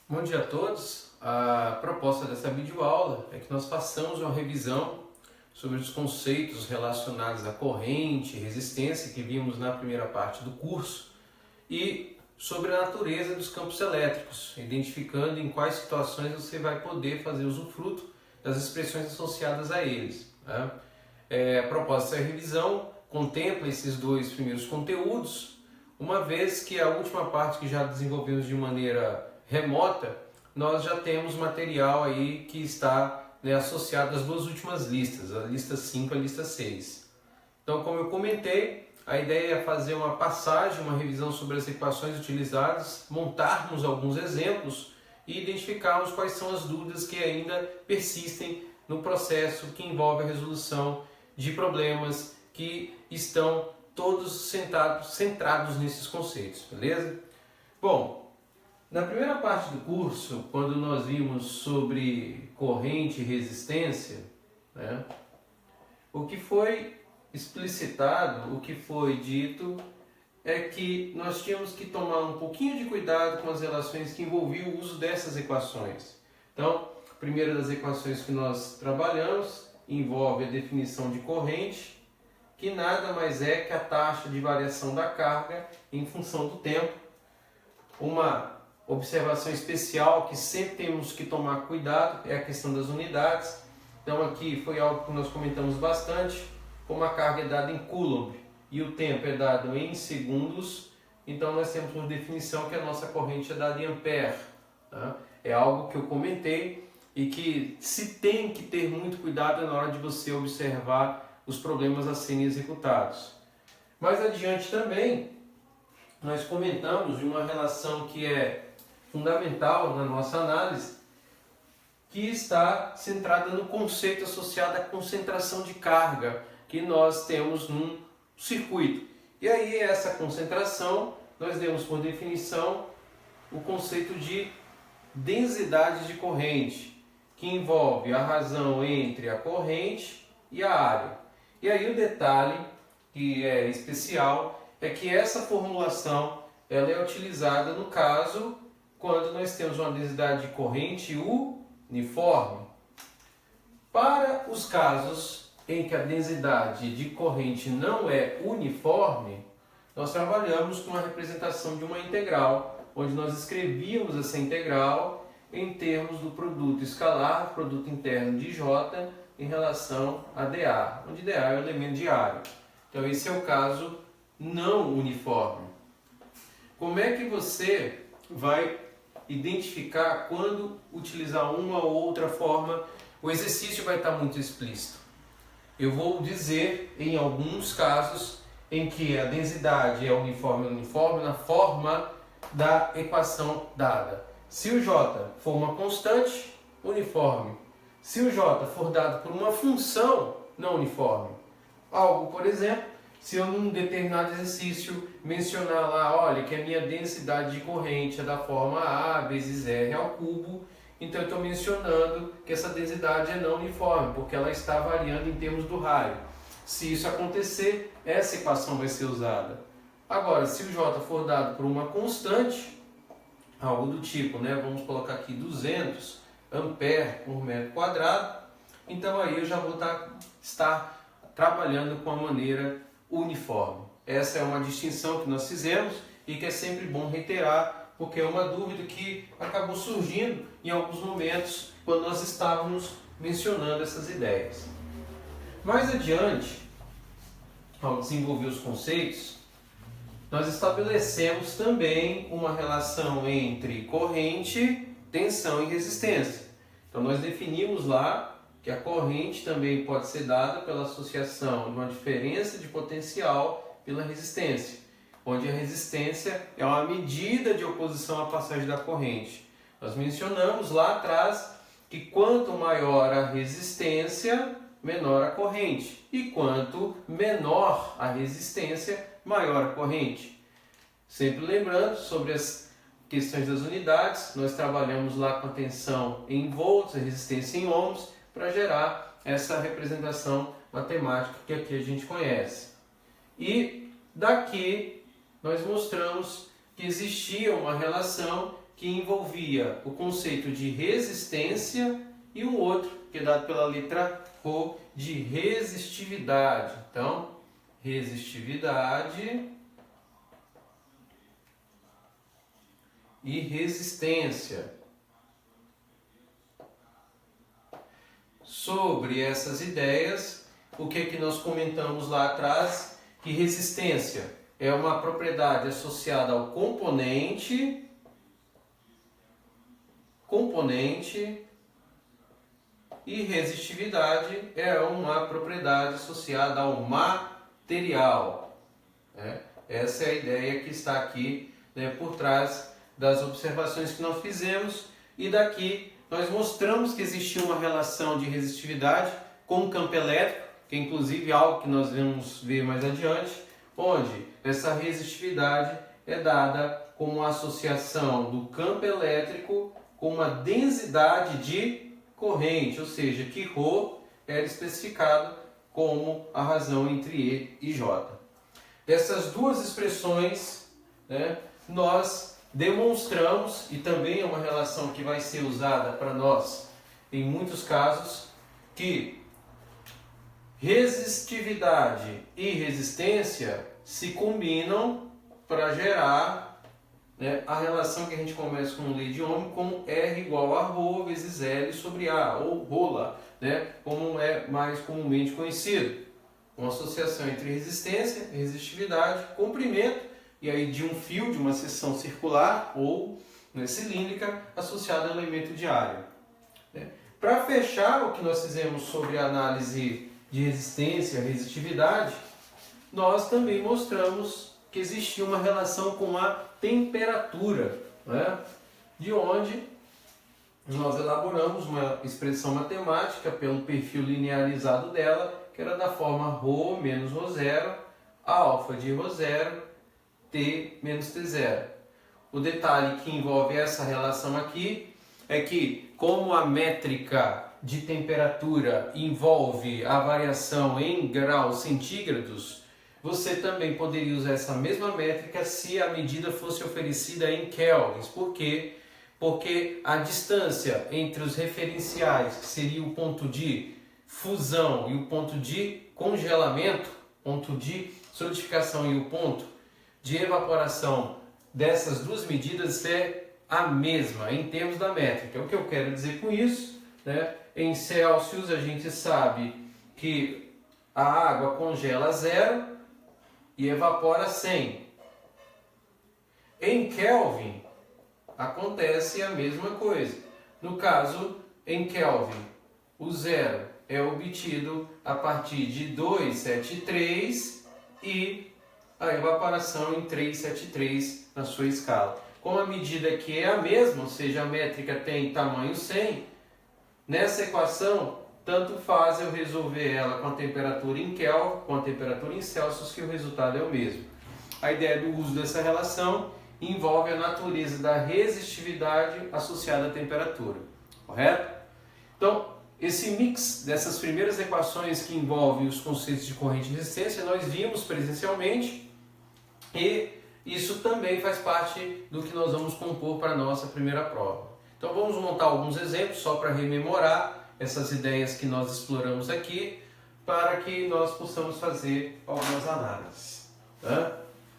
Bom dia a todos. A proposta dessa videoaula é que nós façamos uma revisão sobre os conceitos relacionados à corrente, resistência que vimos na primeira parte do curso e sobre a natureza dos campos elétricos, identificando em quais situações você vai poder fazer usufruto das expressões associadas a eles. Né? A proposta dessa revisão contempla esses dois primeiros conteúdos, uma vez que a última parte que já desenvolvemos de maneira remota, nós já temos material aí que está associado às duas últimas listas, a lista 5 e a lista 6. Então, como eu comentei, a ideia é fazer uma passagem, uma revisão sobre as equações utilizadas, montarmos alguns exemplos e identificarmos quais são as dúvidas que ainda persistem no processo que envolve a resolução de problemas que estão todos centrados nesses conceitos, beleza? Bom, na primeira parte do curso, quando nós vimos sobre corrente e resistência, né, o que foi explicitado, o que foi dito, é que nós tínhamos que tomar um pouquinho de cuidado com as relações que envolviam o uso dessas equações. Então, a primeira das equações que nós trabalhamos envolve a definição de corrente, que nada mais é que a taxa de variação da carga em função do tempo. Uma observação especial que sempre temos que tomar cuidado é a questão das unidades. Então aqui foi algo que nós comentamos bastante, como a carga é dada em Coulomb e o tempo é dado em segundos, então nós temos por definição que a nossa corrente é dada em ampere. Tá? É algo que eu comentei e que se tem que ter muito cuidado na hora de você observar os problemas a serem executados. Mais adiante também, nós comentamos de uma relação que é fundamental na nossa análise, que está centrada no conceito associado à concentração de carga que nós temos num circuito. E aí essa concentração, nós demos por definição o conceito de densidade de corrente, que envolve a razão entre a corrente e a área. E aí o detalhe que é especial é que essa formulação ela é utilizada no caso quando nós temos uma densidade de corrente uniforme. Para os casos em que a densidade de corrente não é uniforme, nós trabalhamos com a representação de uma integral, onde nós escrevíamos essa integral em termos do produto escalar, produto interno de J, em relação a dA, onde dA é o elemento de área. Então esse é o caso não uniforme. Como é que você vai identificar quando utilizar uma ou outra forma? O exercício vai estar muito explícito. Eu vou dizer em alguns casos em que a densidade é uniforme na forma da equação dada. Se o J for uma constante, uniforme. Se o J for dado por uma função não uniforme. Algo, por exemplo, se eu num determinado exercício mencionar lá, olha, que a minha densidade de corrente é da forma A vezes R ao cubo, então eu estou mencionando que essa densidade é não uniforme, porque ela está variando em termos do raio. Se isso acontecer, essa equação vai ser usada. Agora, se o J for dado por uma constante, algo do tipo, vamos colocar aqui 200 ampere por metro quadrado, então aí eu já vou estar trabalhando com a maneira uniforme. Essa é uma distinção que nós fizemos e que é sempre bom reiterar, porque é uma dúvida que acabou surgindo em alguns momentos quando nós estávamos mencionando essas ideias. Mais adiante, ao desenvolver os conceitos, nós estabelecemos também uma relação entre corrente, tensão e resistência. Então nós definimos lá que a corrente também pode ser dada pela associação de uma diferença de potencial pela resistência, onde a resistência é uma medida de oposição à passagem da corrente. Nós mencionamos lá atrás que quanto maior a resistência, menor a corrente, e quanto menor a resistência, maior a corrente. Sempre lembrando sobre as questões das unidades, nós trabalhamos lá com a tensão em volts, a resistência em ohms, para gerar essa representação matemática que aqui a gente conhece. E daqui nós mostramos que existia uma relação que envolvia o conceito de resistência e um outro, que é dado pela letra Rho, de resistividade. Então, resistividade e resistência. Sobre essas ideias, o que nós comentamos lá atrás? Que resistência é uma propriedade associada ao componente e resistividade é uma propriedade associada ao material. Essa é a ideia que está aqui, por trás das observações que nós fizemos, e daqui nós mostramos que existia uma relação de resistividade com o campo elétrico, que é inclusive algo que nós vamos ver mais adiante, onde essa resistividade é dada como uma associação do campo elétrico com uma densidade de corrente, ou seja, que Rho era especificado como a razão entre E e J. Dessas duas expressões, nós demonstramos, e também é uma relação que vai ser usada para nós em muitos casos, que resistividade e resistência se combinam para gerar a relação que a gente começa com lei de Ohm com R igual a Rho vezes L sobre A, ou rola, como é mais comumente conhecido. Uma associação entre resistência, resistividade, comprimento, e aí de um fio, de uma seção circular ou cilíndrica, associado ao elemento diário. Para fechar o que nós fizemos sobre a análise de resistência, resistividade, nós também mostramos que existia uma relação com a temperatura, de onde nós elaboramos uma expressão matemática pelo perfil linearizado dela, que era da forma Rho menos Rho0, alfa de Rho0, T menos T0. O detalhe que envolve essa relação aqui é que, como a métrica de temperatura envolve a variação em graus centígrados, você também poderia usar essa mesma métrica se a medida fosse oferecida em kelvins. Por quê? Porque a distância entre os referenciais, que seria o ponto de fusão e o ponto de congelamento, ponto de solidificação e o ponto de evaporação dessas duas medidas é a mesma em termos da métrica. O que eu quero dizer com isso? Em Celsius a gente sabe que a água congela a 0 e evapora a 100. Em Kelvin acontece a mesma coisa. No caso, em Kelvin, o 0 é obtido a partir de 273 e a evaporação em 373 na sua escala. Como a medida aqui é a mesma, ou seja, a métrica tem tamanho 100, nessa equação, tanto faz eu resolver ela com a temperatura em Kelvin, com a temperatura em Celsius, que o resultado é o mesmo. A ideia do uso dessa relação envolve a natureza da resistividade associada à temperatura, correto? Então, esse mix dessas primeiras equações que envolvem os conceitos de corrente e resistência, nós vimos presencialmente, e isso também faz parte do que nós vamos compor para a nossa primeira prova. Então vamos montar alguns exemplos só para rememorar essas ideias que nós exploramos aqui, para que nós possamos fazer algumas análises.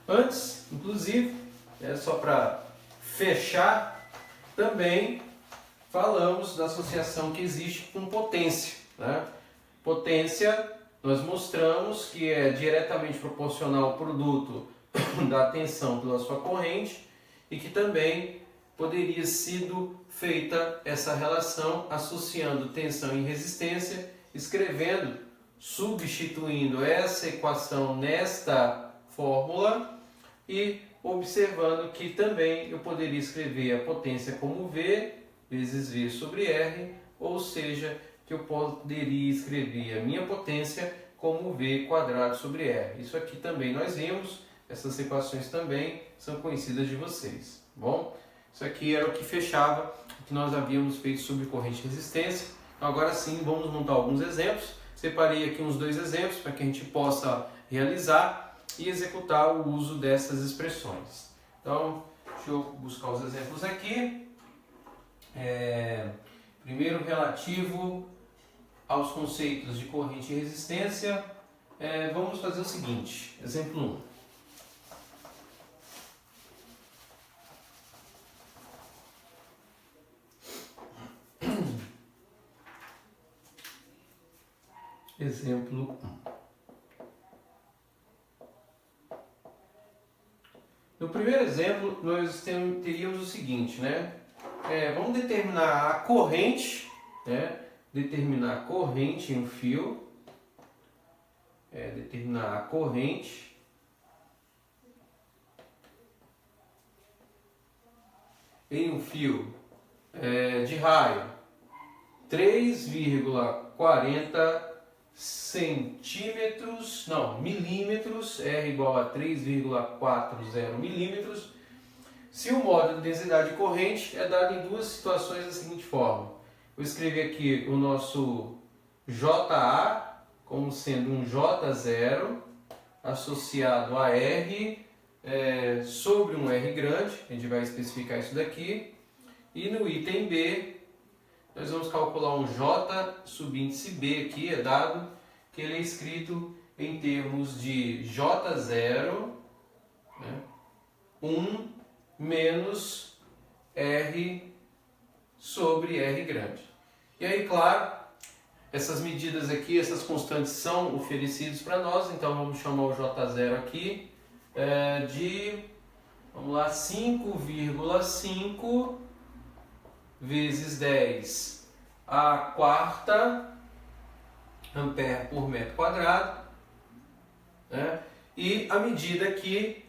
Antes, inclusive, só para fechar, também falamos da associação que existe com potência. Potência, nós mostramos que é diretamente proporcional ao produto da tensão pela sua corrente, e que também poderia sido feita essa relação associando tensão e resistência, escrevendo, substituindo essa equação nesta fórmula e observando que também eu poderia escrever a potência como V vezes V sobre R, ou seja, que eu poderia escrever a minha potência como V quadrado sobre R. Isso aqui também nós vimos, essas equações também são conhecidas de vocês. Bom, isso aqui era o que fechava o que nós havíamos feito sobre corrente e resistência. Agora sim, vamos montar alguns exemplos. Separei aqui uns 2 exemplos para que a gente possa realizar e executar o uso dessas expressões. Então, Deixa eu buscar os exemplos aqui. Primeiro, relativo aos conceitos de corrente e resistência. Vamos fazer o seguinte, exemplo 1. Exemplo 1. No primeiro exemplo, nós teríamos o seguinte, né? Vamos determinar a corrente, né? Determinar a corrente em um fio. Determinar a corrente em um fio de raio 3,40 milímetros, R igual a 3,40 milímetros, se o módulo de densidade de corrente é dado em duas situações da seguinte forma. Vou escrever aqui o nosso JA como sendo um J0 associado a R sobre um R grande, a gente vai especificar isso daqui, e no item B nós vamos calcular um J subíndice B aqui, é dado que ele é escrito em termos de J0, né, 1 menos R sobre R grande. E aí, claro, essas medidas aqui, essas constantes são oferecidas para nós, então vamos chamar o J0 aqui de, vamos lá, 5,5 vezes 10 a quarta ampere por metro quadrado, né? E a medida aqui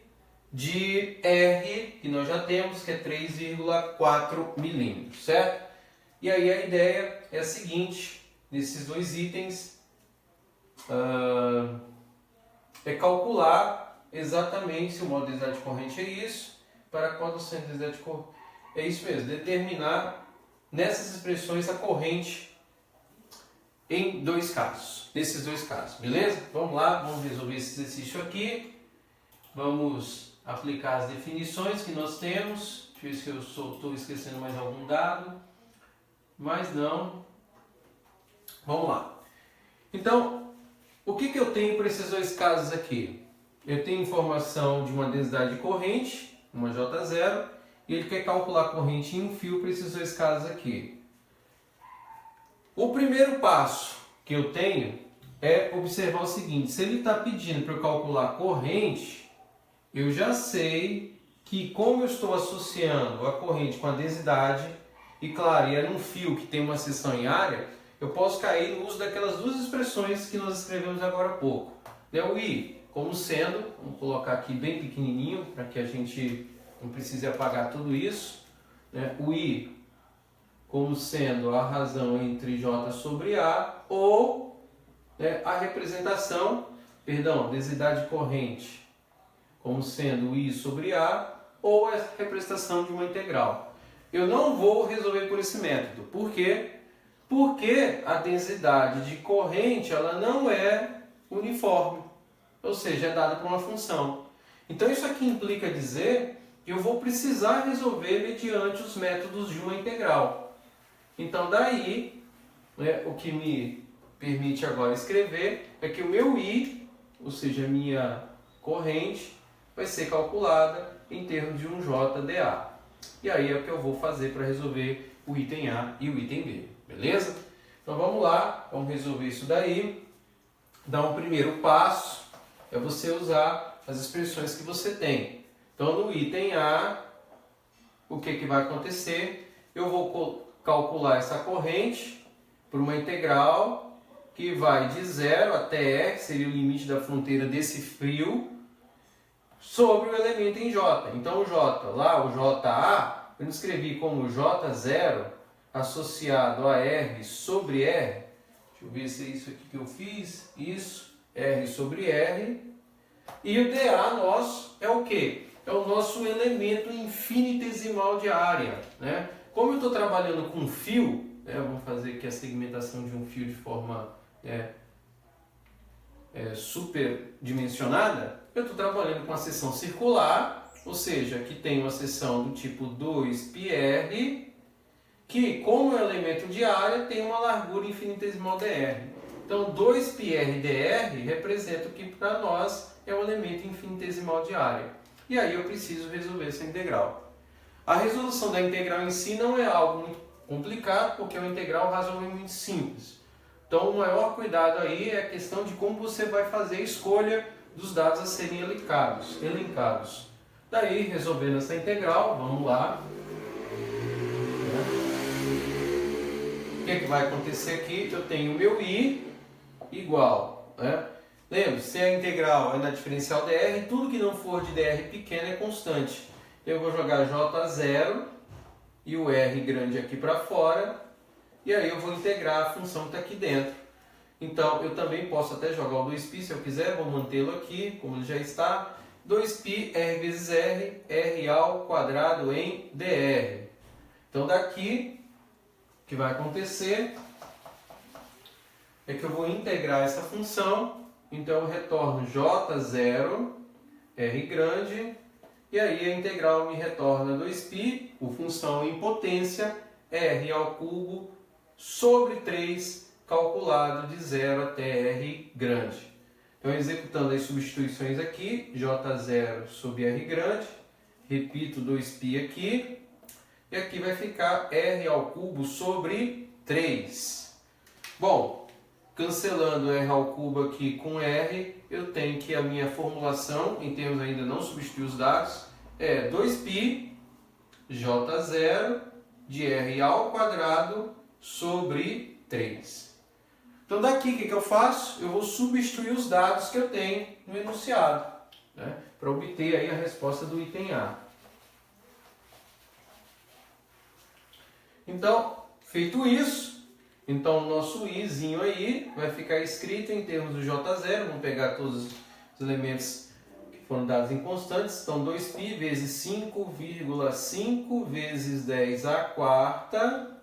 de R, que nós já temos, que é 3,4 milímetros, certo? E aí a ideia é a seguinte, nesses dois itens, é calcular exatamente se o módulo de densidade de corrente é isso, para qual o centro de densidade de corrente é isso mesmo, determinar nessas expressões a corrente em nesses dois casos, beleza? Vamos lá, vamos resolver esse exercício aqui, vamos aplicar as definições que nós temos. Deixa eu ver se eu estou esquecendo mais algum dado, mas não. Vamos lá. Então, o que eu tenho para esses dois casos aqui? Eu tenho informação de uma densidade de corrente, uma J0, e ele quer calcular a corrente em um fio para esses dois casos aqui. O primeiro passo que eu tenho é observar o seguinte: se ele está pedindo para eu calcular a corrente, eu já sei que, como eu estou associando a corrente com a densidade, e claro, é num fio que tem uma seção em área, eu posso cair no uso daquelas duas expressões que nós escrevemos agora há pouco. O I como sendo, vamos colocar aqui bem pequenininho, para que a gente não precise apagar tudo isso, né? O I como sendo a razão entre J sobre A, ou a representação, densidade corrente como sendo I sobre A, ou a representação de uma integral. Eu não vou resolver por esse método. Por quê? Porque a densidade de corrente ela não é uniforme, ou seja, é dada por uma função. Então isso aqui implica dizer que eu vou precisar resolver mediante os métodos de uma integral. Então daí, o que me permite agora escrever é que o meu I, ou seja, a minha corrente, vai ser calculada em termos de um JdA. E aí é o que eu vou fazer para resolver o item A e o item B, beleza? Então vamos lá, vamos resolver isso daí. Dar um primeiro passo é você usar as expressões que você tem. Então no item A, o que vai acontecer? Eu vou calcular essa corrente por uma integral que vai de 0 até R, que seria o limite da fronteira desse fio, sobre o elemento em J. Então o J, lá o JA, eu escrevi como J0 associado a R sobre R. Deixa eu ver se é isso aqui que eu fiz. Isso, R sobre R. E o dA nosso é o quê? É o nosso elemento infinitesimal de área, né? Como eu estou trabalhando com fio, vamos fazer aqui a segmentação de um fio de forma superdimensionada, eu estou trabalhando com a seção circular, ou seja, aqui tem uma seção do tipo 2πr, que como é um elemento de área, tem uma largura infinitesimal dr. Então 2πr dr representa o que para nós é um elemento infinitesimal de área. E aí eu preciso resolver essa integral. A resolução da integral em si não é algo muito complicado, porque é uma integral razoavelmente simples. Então o maior cuidado aí é a questão de como você vai fazer a escolha dos dados a serem elencados. Daí, resolvendo essa integral, vamos lá. O que vai acontecer aqui? Eu tenho meu i igual, né? Lembra, se a integral é na diferencial dr, tudo que não for de dr pequeno é constante. Eu vou jogar j0 e o r grande aqui para fora, e aí eu vou integrar a função que está aqui dentro. Então, eu também posso até jogar o 2π se eu quiser, vou mantê-lo aqui, como ele já está. 2π r vezes r ao quadrado em dr. Então, daqui, o que vai acontecer é que eu vou integrar essa função. Então, eu retorno j0, r grande, e aí a integral me retorna 2π, o função em potência, r ao cubo, sobre 3, calculado de 0 até r grande. Então, executando as substituições aqui, j0 sobre r grande, repito 2π aqui, e aqui vai ficar r ao cubo sobre 3. Bom, cancelando r ao cubo aqui com r, eu tenho que a minha formulação, em termos ainda não substituir os dados, é 2π j0 de r ao quadrado sobre 3. Então daqui o que eu faço? Eu vou substituir os dados que eu tenho no enunciado, né, para obter aí a resposta do item A. Então, feito isso, então o nosso izinho aí vai ficar escrito em termos do j0, vamos pegar todos os elementos que foram dados em constantes, então 2π vezes 5,5 vezes 10 à quarta.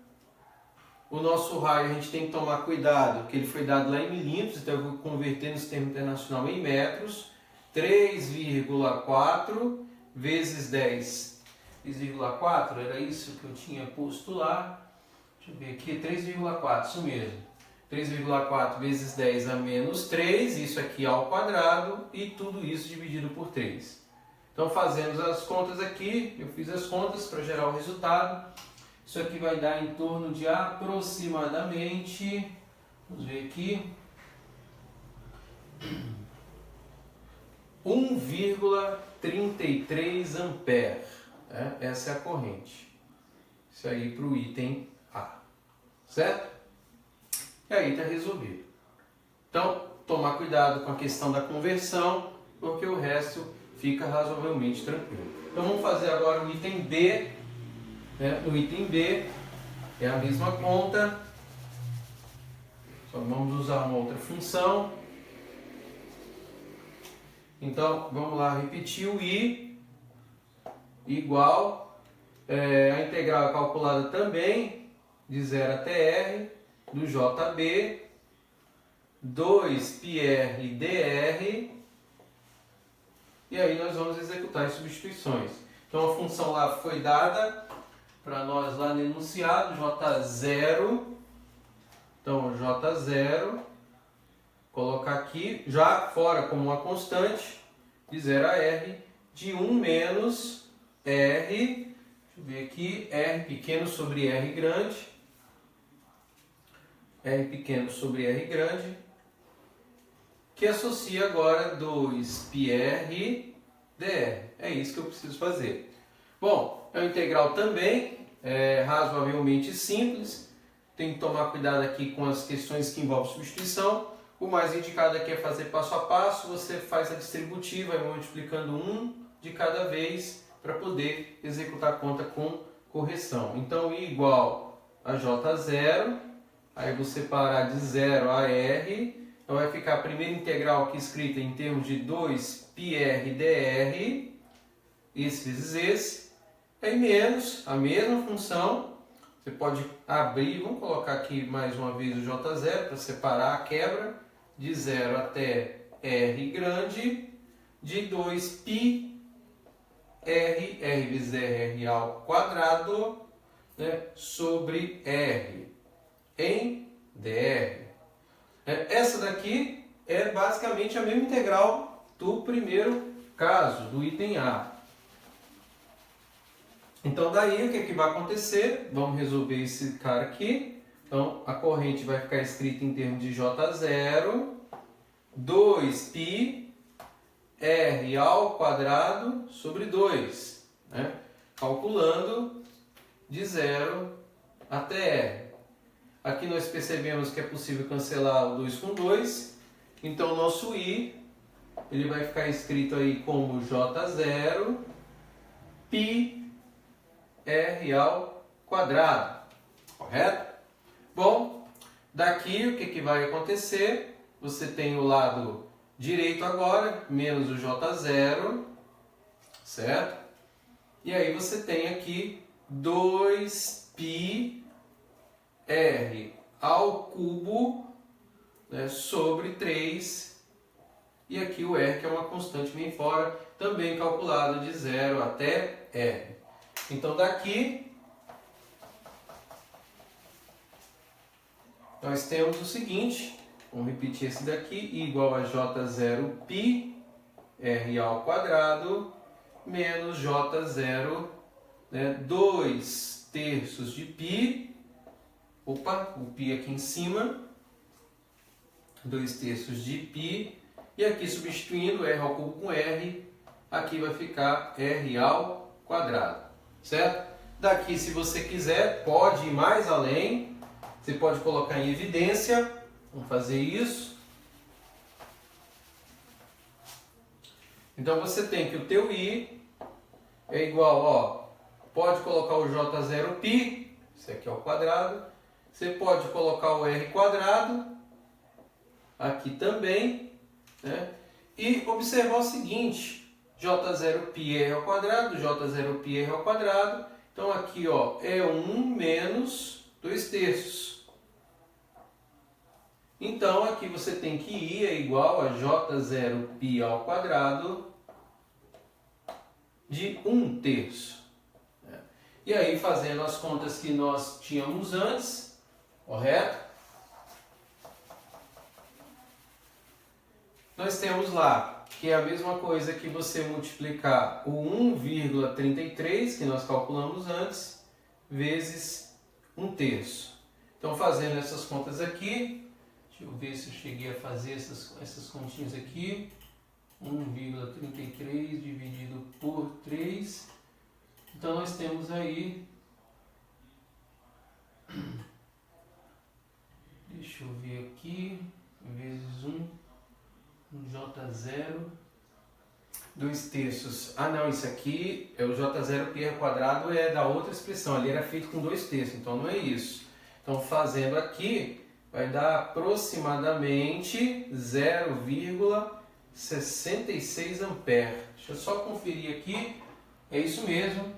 O nosso raio a gente tem que tomar cuidado, porque ele foi dado lá em milímetros, então eu vou converter no sistema internacional em metros. 3,4 vezes 10. 3,4 era isso que eu tinha posto lá. Deixa eu ver aqui, 3,4, isso mesmo. 3,4 vezes 10 a menos 3, isso aqui ao quadrado, e tudo isso dividido por 3. Então fazemos as contas aqui, eu fiz as contas para gerar o resultado. Isso aqui vai dar em torno de aproximadamente, vamos ver aqui, 1,33 ampere. Né? Essa é a corrente. Isso aí para o item A. Certo? E aí está resolvido. Então, tomar cuidado com a questão da conversão, porque o resto fica razoavelmente tranquilo. Então vamos fazer agora o item B. No item B é a mesma conta, só vamos usar uma outra função. Então vamos lá repetir o i igual, a integral é calculada também de 0 até r do jb 2πr dr, e aí nós vamos executar as substituições. Então a função lá foi dada para nós lá no enunciado, j0, então j0, colocar aqui, já fora como uma constante, de 0 a r, de 1 menos r, deixa eu ver aqui, r pequeno sobre r grande, que associa agora 2πr dr. É isso que eu preciso fazer. Bom, é uma integral também, razoavelmente simples. Tem que tomar cuidado aqui com as questões que envolvem substituição. O mais indicado aqui é fazer passo a passo. Você faz a distributiva e vai multiplicando um de cada vez para poder executar a conta com correção. Então, I igual a J0. Aí vou separar de 0 a R. Então vai ficar a primeira integral aqui escrita em termos de 2πr dr. Esse vezes esse. Aí menos a mesma função. Você pode abrir, vamos colocar aqui mais uma vez o J0 para separar a quebra. De 0 até R grande, de 2πr R vezes R ao quadrado, né, sobre R em dr. Essa daqui é basicamente a mesma integral do primeiro caso, do item A. Então daí o que vai acontecer? Vamos resolver esse cara aqui. Então a corrente vai ficar escrita em termos de J0, 2π R ao quadrado sobre 2, né? Calculando de 0 até R. Aqui nós percebemos que é possível cancelar o 2 com 2, então o nosso I ele vai ficar escrito aí como J0 π R ao quadrado, correto? Bom, daqui o que vai acontecer? Você tem o lado direito agora, menos o J0, certo? E aí você tem aqui 2π R ao cubo, né, sobre 3. E aqui o R, que é uma constante bem fora, também calculado de 0 até R. Então daqui nós temos o seguinte, vamos repetir esse daqui, I igual a J0 π R ao quadrado menos J0, né, 2 terços de π, opa, o π aqui em cima, 2 terços de π, e aqui substituindo R ao cubo com R, aqui vai ficar R ao quadrado, certo? Daqui, se você quiser, pode ir mais além, você pode colocar em evidência, vamos fazer isso. Então você tem que o teu I é igual, ó, pode colocar o J0 π, isso aqui é o quadrado, você pode colocar o R quadrado, aqui também, né? E observar o seguinte, J0 π R ao quadrado, J0 π R ao quadrado, então aqui, ó, é 1 menos 2 terços. Então aqui você tem que I é igual a J0 π ao quadrado de 1 terço. E aí, fazendo as contas que nós tínhamos antes, correto? Nós temos lá que é a mesma coisa que você multiplicar o 1,33 que nós calculamos antes, vezes 1 terço. Então, fazendo essas contas aqui, deixa eu ver se eu cheguei a fazer essas continhas aqui. 1,33 dividido por 3. Então nós temos aí, deixa eu ver aqui, vezes 1 J0, 2 terços. Ah não, isso aqui é o J0 π ao quadrado, é da outra expressão, ali era feito com 2 terços, então não é isso. Então fazendo aqui, vai dar aproximadamente 0,66 ampere. Deixa eu só conferir aqui, é isso mesmo.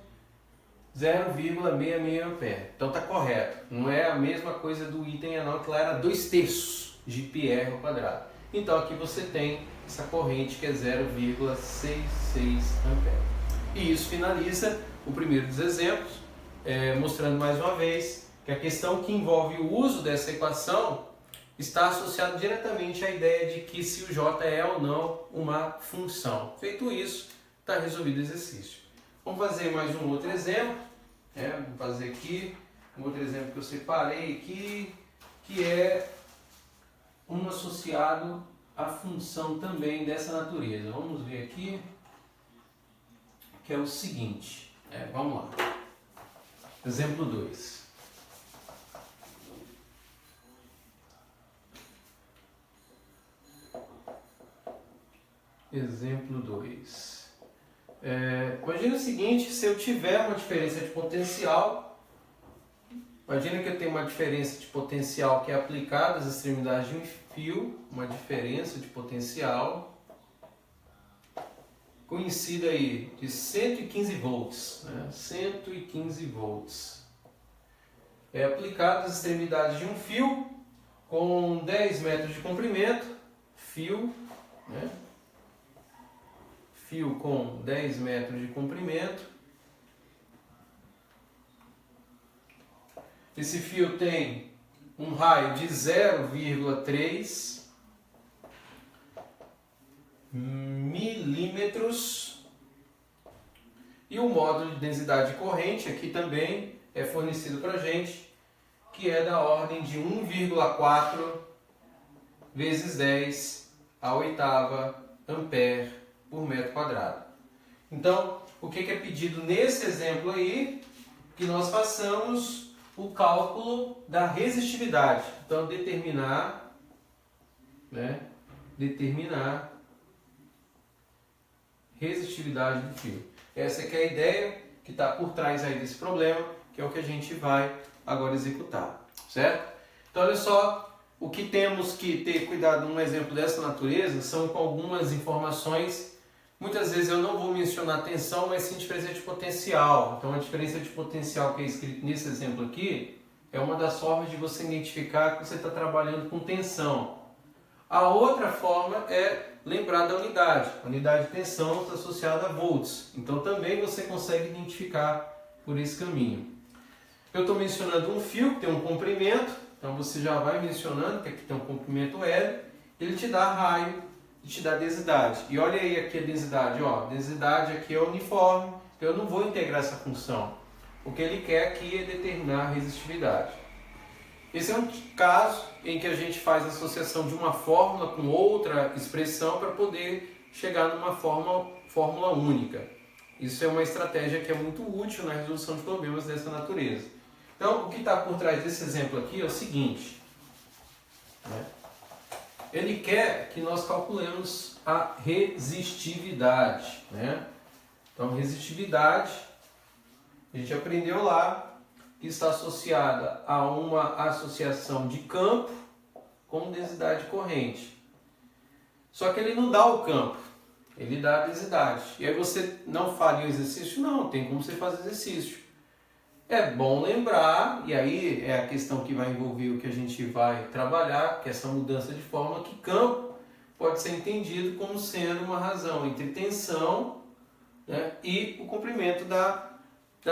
0,66 ampere. Então está correto. Não é a mesma coisa do item A não, que lá era 2 terços de πr ao quadrado. Então aqui você tem essa corrente que é 0,66 ampere. E isso finaliza o primeiro dos exemplos, mostrando mais uma vez que a questão que envolve o uso dessa equação está associada diretamente à ideia de que se o J é ou não uma função. Feito isso, está resolvido o exercício. Vamos fazer mais um outro exemplo. Vamos fazer aqui um outro exemplo que eu separei aqui, que é um associado à função também dessa natureza. Vamos ver aqui, que é o seguinte. Vamos lá. Exemplo 2. Exemplo 2. Imagina o seguinte, se eu tiver uma diferença de potencial, imagina que eu tenho uma diferença de potencial que é aplicada às extremidades de um fio, uma diferença de potencial conhecida aí de 115 volts, 115 volts. É aplicada às extremidades de um fio com 10 metros de comprimento, fio fio com 10 metros de comprimento. Esse fio tem um raio de 0,3 milímetros e o módulo de densidade corrente aqui também é fornecido para a gente, que é da ordem de 1,4 vezes 10 a oitava ampere por metro quadrado. Então, o que é pedido nesse exemplo aí? Que nós façamos o cálculo da resistividade. Então, determinar resistividade do fio. Essa que é a ideia que está por trás aí desse problema, que é o que a gente vai agora executar, certo? Então, olha só, o que temos que ter cuidado num exemplo dessa natureza são com algumas informações. Muitas vezes eu não vou mencionar tensão, mas sim diferença de potencial. Então, a diferença de potencial que é escrito nesse exemplo aqui é uma das formas de você identificar que você está trabalhando com tensão. A outra forma é lembrar da unidade. A unidade de tensão está associada a volts. Então, também você consegue identificar por esse caminho. Eu estou mencionando um fio que tem um comprimento. Então, você já vai mencionando que aqui tem um comprimento L. Ele te dá raio e te dá densidade. E olha aí aqui a densidade, ó. Densidade aqui é uniforme, eu não vou integrar essa função. O que ele quer aqui é determinar a resistividade. Esse é um caso em que a gente faz a associação de uma fórmula com outra expressão para poder chegar numa fórmula única. Isso é uma estratégia que é muito útil na resolução de problemas dessa natureza. Então, o que está por trás desse exemplo aqui é o seguinte, Ele quer que nós calculemos a resistividade, Então, resistividade, a gente aprendeu lá que está associada a uma associação de campo com densidade corrente. Só que ele não dá o campo, ele dá a densidade. E aí você não faria o exercício? Não, tem como você fazer exercício. É bom lembrar, e aí é a questão que vai envolver o que a gente vai trabalhar, que é essa mudança de forma, que campo pode ser entendido como sendo uma razão entre tensão, e o comprimento da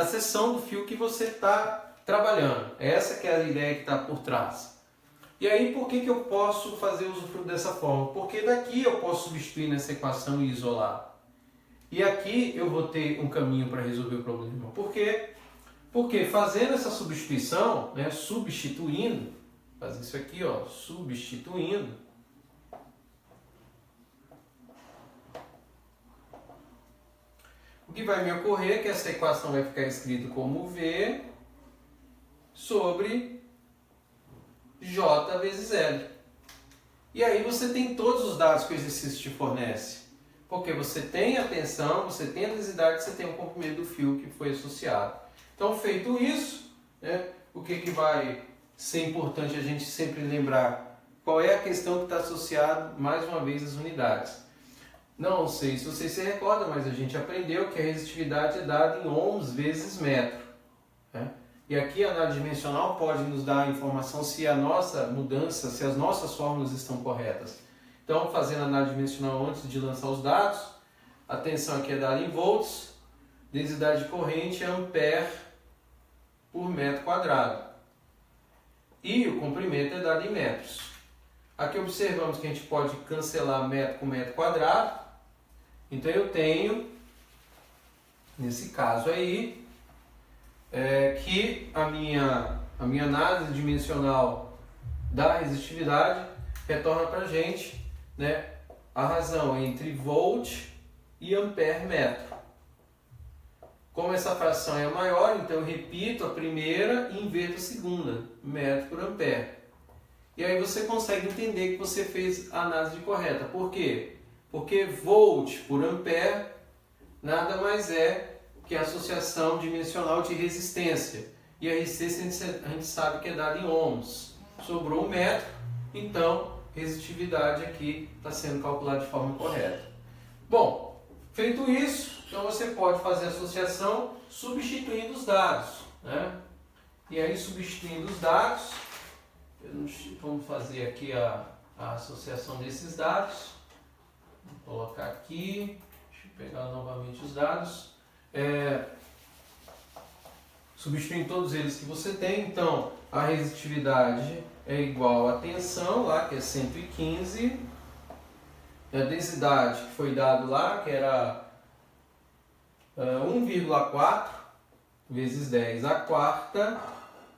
seção do fio que você está trabalhando. Essa que é a ideia que está por trás. E aí, por que eu posso fazer usufruto dessa forma? Porque daqui eu posso substituir nessa equação e isolar. E aqui eu vou ter um caminho para resolver o problema. Por quê? Porque fazendo essa substituição, substituindo, fazer isso aqui, substituindo, o que vai me ocorrer é que essa equação vai ficar escrita como V sobre J vezes L. E aí você tem todos os dados que o exercício te fornece. Porque você tem a tensão, você tem a densidade, você tem o comprimento do fio que foi associado. Então, feito isso, o que vai ser importante a gente sempre lembrar? Qual é a questão que está associada, mais uma vez, às unidades? Não sei se você se recorda, mas a gente aprendeu que a resistividade é dada em ohms vezes metro. E aqui a análise dimensional pode nos dar a informação se a nossa mudança, se as nossas fórmulas estão corretas. Então, fazendo a análise dimensional antes de lançar os dados, a tensão aqui é dada em volts, densidade de corrente é ampere por metro quadrado. E o comprimento é dado em metros. Aqui observamos que a gente pode cancelar metro com metro quadrado. Então eu tenho, nesse caso aí, que a minha análise dimensional da resistividade retorna para a gente a razão entre volt e ampere metro. Como essa fração é maior, então eu repito a primeira e inverto a segunda, metro por ampere. E aí você consegue entender que você fez a análise correta. Por quê? Porque volt por ampere nada mais é que a associação dimensional de resistência. E a resistência a gente sabe que é dada em ohms. Sobrou um metro, então resistividade aqui está sendo calculada de forma correta. Bom, feito isso, então você pode fazer a associação substituindo os dados. E aí, substituindo os dados, vamos fazer aqui a associação desses dados. Vou colocar aqui, deixa eu pegar novamente os dados. Substituindo todos eles que você tem, então a resistitividade é igual à tensão lá, que é 115, a densidade que foi dado lá, que era 1,4 vezes 10 à quarta,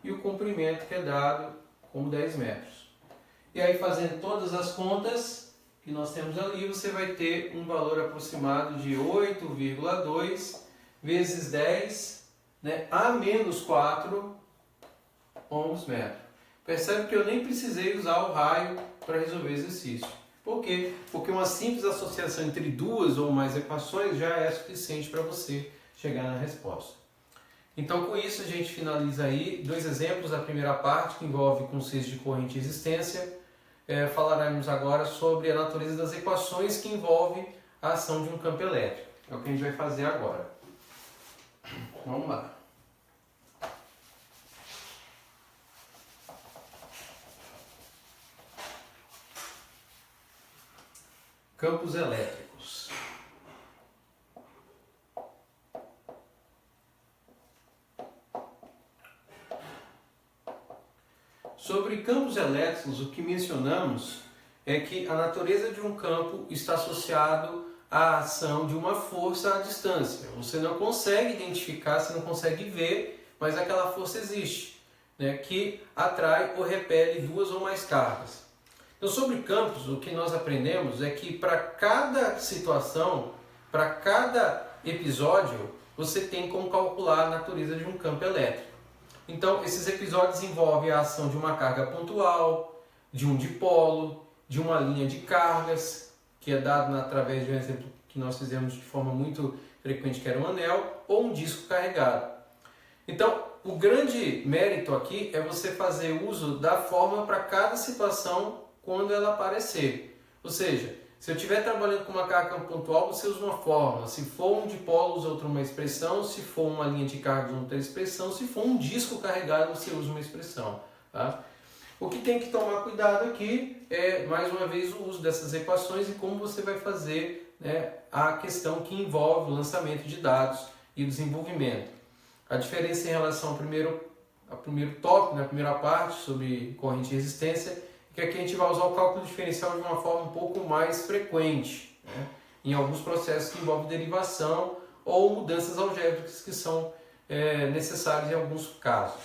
e o comprimento que é dado como 10 metros. E aí, fazendo todas as contas que nós temos ali, você vai ter um valor aproximado de 8,2 vezes 10, né, a menos 4 ohms metro. Percebe que eu nem precisei usar o raio para resolver o exercício. Por quê? Porque uma simples associação entre duas ou mais equações já é suficiente para você chegar na resposta. Então, com isso, a gente finaliza aí 2 exemplos. A primeira parte, que envolve conceitos de corrente e resistência. Falaremos agora sobre a natureza das equações que envolvem a ação de um campo elétrico. É o que a gente vai fazer agora. Vamos lá. Campos elétricos. Sobre campos elétricos, o que mencionamos é que a natureza de um campo está associado à ação de uma força à distância. Você não consegue identificar, você não consegue ver, mas aquela força existe, né, que atrai ou repele duas ou mais cargas. Então, sobre campos, o que nós aprendemos é que para cada situação, para cada episódio, você tem como calcular a natureza de um campo elétrico. Então, esses episódios envolvem a ação de uma carga pontual, de um dipolo, de uma linha de cargas, que é dado através de um exemplo que nós fizemos de forma muito frequente, que era um anel, ou um disco carregado. Então, o grande mérito aqui é você fazer uso da fórmula para cada situação quando ela aparecer. Ou seja, se eu estiver trabalhando com uma carga pontual, você usa uma fórmula. Se for um dipolo, usa outra uma expressão. Se for uma linha de carga, usa outra expressão. Se for um disco carregado, você usa uma expressão. Tá? O que tem que tomar cuidado aqui é, mais uma vez, o uso dessas equações e como você vai fazer, né, a questão que envolve o lançamento de dados e o desenvolvimento. A diferença em relação ao primeiro tópico, na primeira parte, sobre corrente e resistência, que aqui a gente vai usar o cálculo diferencial de uma forma um pouco mais frequente, né, em alguns processos que envolvem derivação ou mudanças algébricas que são necessárias em alguns casos.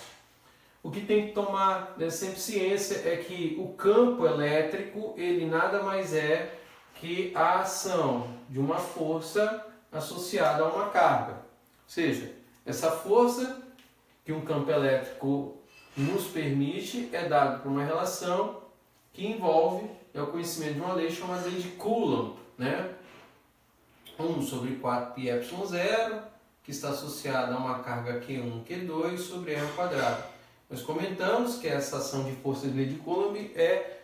O que tem que tomar, né, sempre ciência é que o campo elétrico ele nada mais é que a ação de uma força associada a uma carga. Ou seja, essa força que um campo elétrico nos permite é dada por uma relação que envolve o conhecimento de uma lei chamada lei de Coulomb, né? 1 sobre 4πε0, que está associada a uma carga Q1, Q2 sobre R ao quadrado. Nós comentamos que essa ação de força de lei de Coulomb é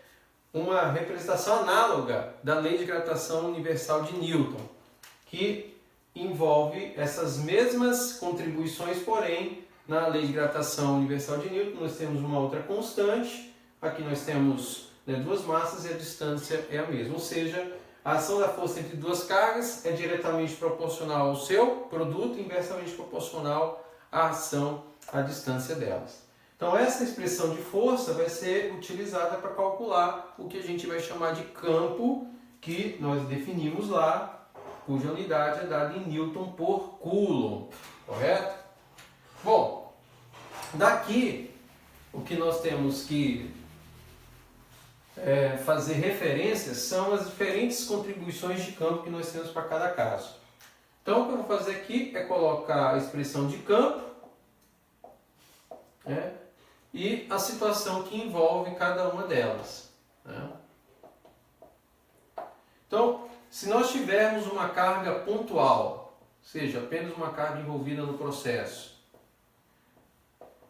uma representação análoga da lei de gravitação universal de Newton, que envolve essas mesmas contribuições, porém, na lei de gravitação universal de Newton nós temos uma outra constante, aqui nós temos, né, duas massas e a distância é a mesma, ou seja, a ação da força entre duas cargas é diretamente proporcional ao seu produto e inversamente proporcional à ação à distância delas. Então essa expressão de força vai ser utilizada para calcular o que a gente vai chamar de campo, que nós definimos lá, cuja unidade é dada em Newton por Coulomb, correto? Bom, daqui o que nós temos que fazer referências são as diferentes contribuições de campo que nós temos para cada caso. Então o que eu vou fazer aqui é colocar a expressão de campo, né, e a situação que envolve cada uma delas, né? Então, se nós tivermos uma carga pontual, ou seja, apenas uma carga envolvida no processo,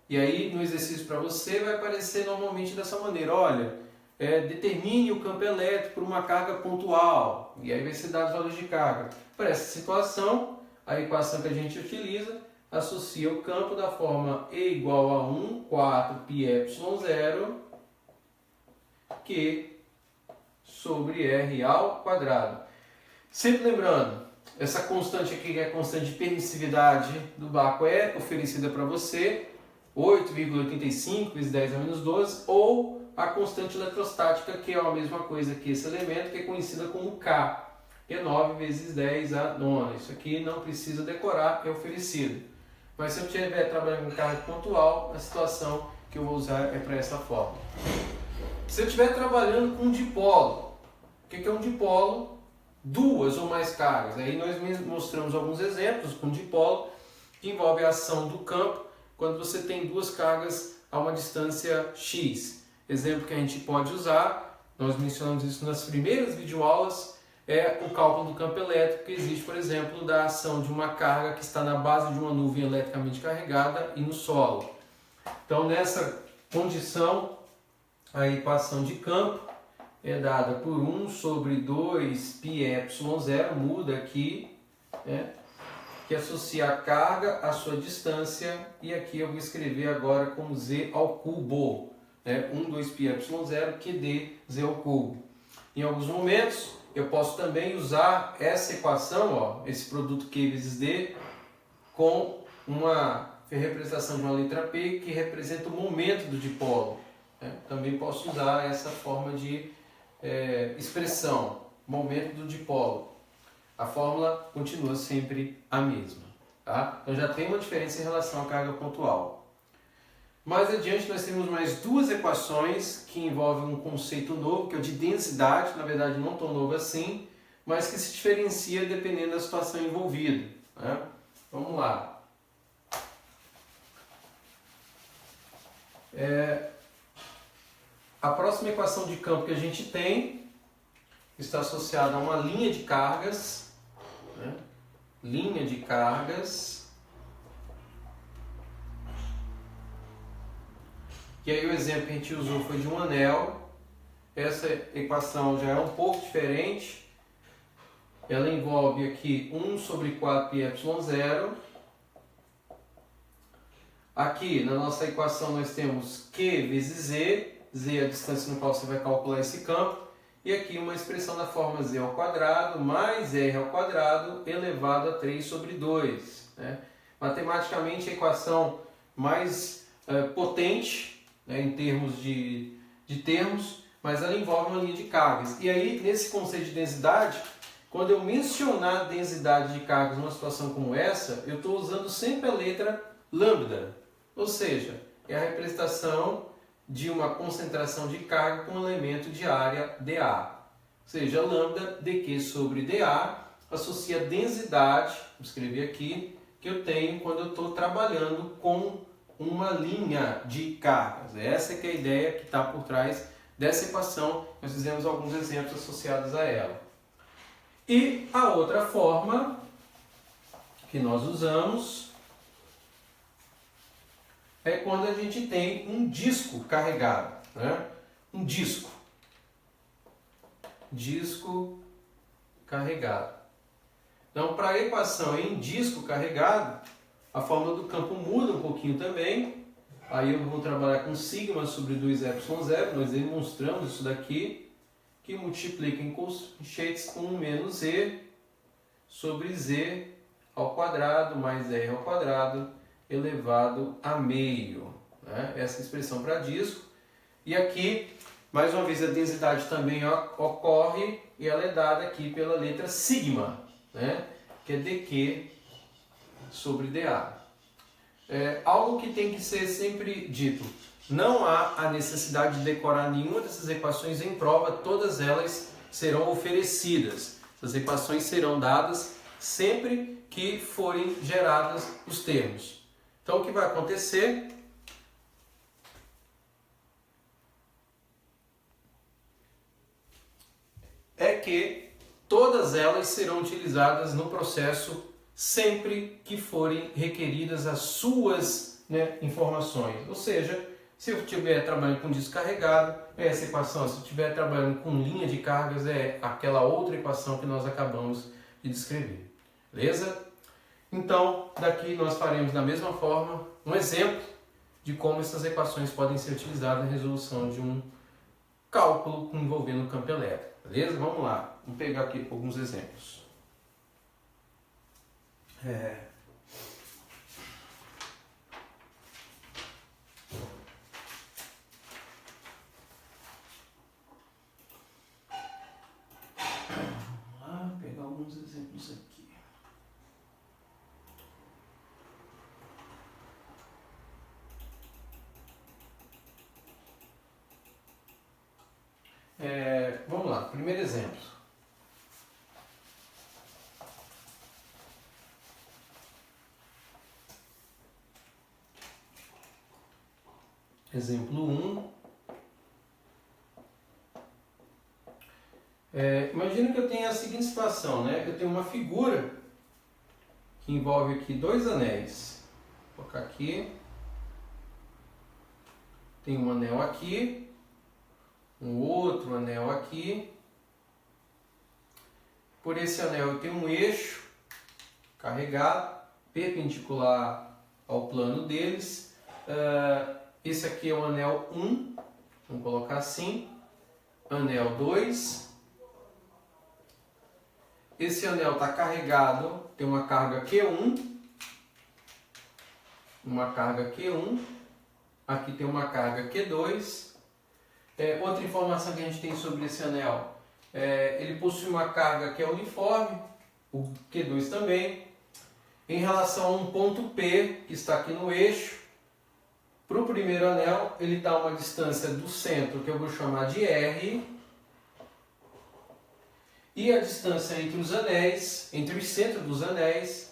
e aí no exercício para você vai aparecer normalmente dessa maneira, olha, determine o campo elétrico por uma carga pontual, e aí vai ser dado os valores de carga. Para essa situação, a equação que a gente utiliza associa o campo da forma E igual a 1, 4πε0, Q sobre R ao quadrado. Sempre lembrando, essa constante aqui, que é a constante de permissividade do vácuo, é oferecida para você, 8,85 vezes 10 a menos 12, ou a constante eletrostática, que é a mesma coisa que esse elemento, que é conhecida como K, que é 9 vezes 10 a nona. Isso aqui não precisa decorar, é oferecido. Mas se eu estiver trabalhando com carga pontual, a situação que eu vou usar é para essa forma. Se eu estiver trabalhando com dipolo, o que é um dipolo? Duas ou mais cargas. Aí nós mostramos alguns exemplos com dipolo, que envolve a ação do campo quando você tem duas cargas a uma distância x. Exemplo que a gente pode usar, nós mencionamos isso nas primeiras videoaulas, é o cálculo do campo elétrico, que existe, por exemplo, da ação de uma carga que está na base de uma nuvem eletricamente carregada e no solo. Então, nessa condição, a equação de campo é dada por 1 sobre 2 πε0, muda aqui, né, que associa a carga à sua distância, e aqui eu vou escrever agora como z ao cubo, né, 1, 2 πε0, que dê z ao cubo. Em alguns momentos, eu posso também usar essa equação, ó, esse produto Q vezes D, com uma representação de uma letra P que representa o momento do dipolo. Né? Também posso usar essa forma de expressão, momento do dipolo. A fórmula continua sempre a mesma. Tá? Então já tem uma diferença em relação à carga pontual. Mais adiante nós temos mais duas equações que envolvem um conceito novo, que é o de densidade, na verdade não tão novo assim, mas que se diferencia dependendo da situação envolvida. Né? Vamos lá. A próxima equação de campo que a gente tem está associada a uma linha de cargas, né? Linha de cargas. E aí o exemplo que a gente usou foi de um anel. Essa equação já é um pouco diferente. Ela envolve aqui 1 sobre 4 πε0. Aqui na nossa equação nós temos Q vezes Z. Z é a distância no qual você vai calcular esse campo. E aqui uma expressão da forma Z ao quadrado mais R ao quadrado elevado a 3 sobre 2. Né? Matematicamente a equação mais potente, né, em termos de termos, mas ela envolve uma linha de cargas. E aí, nesse conceito de densidade, quando eu mencionar densidade de cargas numa situação como essa, eu estou usando sempre a letra lambda, ou seja, é a representação de uma concentração de carga com um elemento de área dA. Ou seja, lambda dQ sobre dA associa a densidade, vou escrever aqui, que eu tenho quando eu estou trabalhando com uma linha de cargas. Essa que é a ideia que está por trás dessa equação. Nós fizemos alguns exemplos associados a ela. E a outra forma que nós usamos é quando a gente tem um disco carregado. Né? Um disco carregado. Então, para a equação em disco carregado, a fórmula do campo muda um pouquinho também. Aí eu vou trabalhar com sigma sobre 2ε0. Nós demonstramos isso daqui, que multiplica em colchetes com 1 menos z sobre z ao quadrado mais r ao quadrado elevado a meio. Né? Essa expressão para disco. E aqui, mais uma vez, a densidade também ocorre e ela é dada aqui pela letra sigma, né? Que é dQ sobre dA. Algo que tem que ser sempre dito. Não há a necessidade de decorar nenhuma dessas equações em prova, todas elas serão oferecidas. Essas equações serão dadas sempre que forem geradas os termos. Então o que vai acontecer é que todas elas serão utilizadas no processo sempre que forem requeridas as suas, né, informações. Ou seja, se eu estiver trabalhando com disco carregado, é essa equação. Se eu estiver trabalhando com linha de cargas, é aquela outra equação que nós acabamos de descrever. Beleza? Então, daqui nós faremos da mesma forma um exemplo de como essas equações podem ser utilizadas na resolução de um cálculo envolvendo o campo elétrico. Beleza? Vamos lá. Vamos pegar aqui alguns exemplos. Vamos lá, pegar alguns exemplos aqui. Vamos lá, primeiro exemplo. Exemplo 1. Imagina que eu tenho a seguinte situação, né? Eu tenho uma figura que envolve aqui dois anéis. Vou colocar aqui. Tem um anel aqui, um outro anel aqui. Por esse anel eu tenho um eixo carregado, perpendicular ao plano deles. Esse aqui é o anel 1, vamos colocar assim. Anel 2. Esse anel está carregado, tem uma carga Q1. Uma carga Q1. Aqui tem uma carga Q2. Outra informação que a gente tem sobre esse anel, ele possui uma carga que é uniforme, o Q2 também. Em relação a um ponto P, que está aqui no eixo, para o primeiro anel, ele dá uma distância do centro, que eu vou chamar de R, e a distância entre os anéis, entre o centro dos anéis,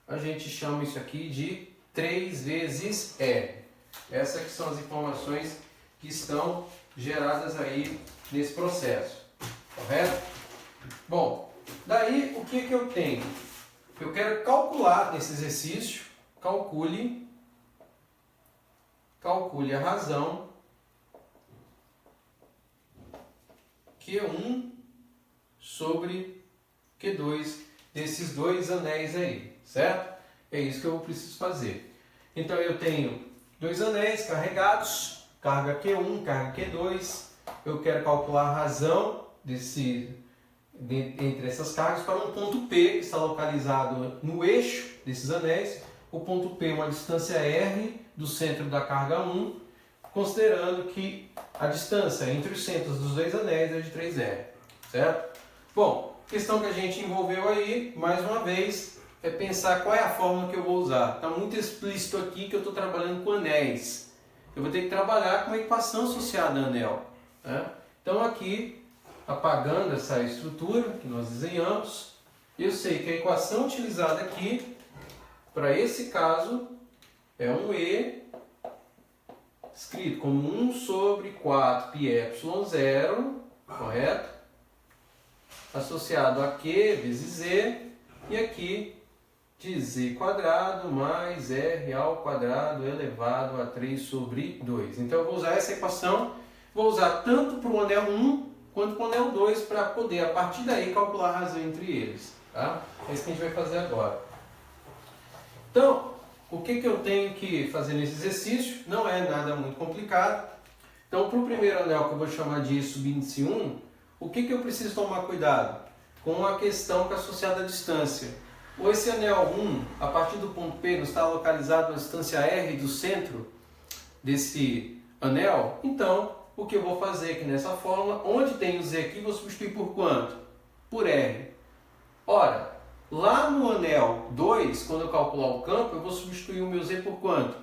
a gente chama isso aqui de 3 vezes R. Essas que são as informações que estão geradas aí nesse processo, correto? Bom, daí o que eu tenho? Eu quero calcular nesse exercício, calcule a razão Q1 sobre Q2 desses dois anéis aí, certo? É isso que eu preciso fazer. Então eu tenho dois anéis carregados, carga Q1, carga Q2. Eu quero calcular a razão entre essas cargas para um ponto P que está localizado no eixo desses anéis. O ponto P é uma distância R do centro da carga 1, considerando que a distância entre os centros dos dois anéis é de 3R, certo? Bom, questão que a gente envolveu aí, mais uma vez, é pensar qual é a fórmula que eu vou usar. Está muito explícito aqui que eu estou trabalhando com anéis. Eu vou ter que trabalhar com uma equação associada a anel, né? Então aqui, apagando essa estrutura que nós desenhamos, eu sei que a equação utilizada aqui, para esse caso, é um E escrito como 1 sobre 4πε0, correto? Associado a Q vezes Z, e aqui de Z quadrado mais R ao quadrado elevado a 3 sobre 2. Então eu vou usar essa equação, vou usar tanto para o anel 1 quanto para o anel 2 para poder, a partir daí, calcular a razão entre eles. Tá? É isso que a gente vai fazer agora. Então, o que eu tenho que fazer nesse exercício? Não é nada muito complicado. Então, para o primeiro anel, que eu vou chamar de subíndice 1, o que eu preciso tomar cuidado? Com a questão que é associada à distância. Ou esse anel 1, a partir do ponto P, não está localizado na distância R do centro desse anel? Então, o que eu vou fazer aqui nessa fórmula, onde tem o Z aqui, vou substituir por quanto? Por R. Ora, lá no anel 2, quando eu calcular o campo, eu vou substituir o meu Z por quanto?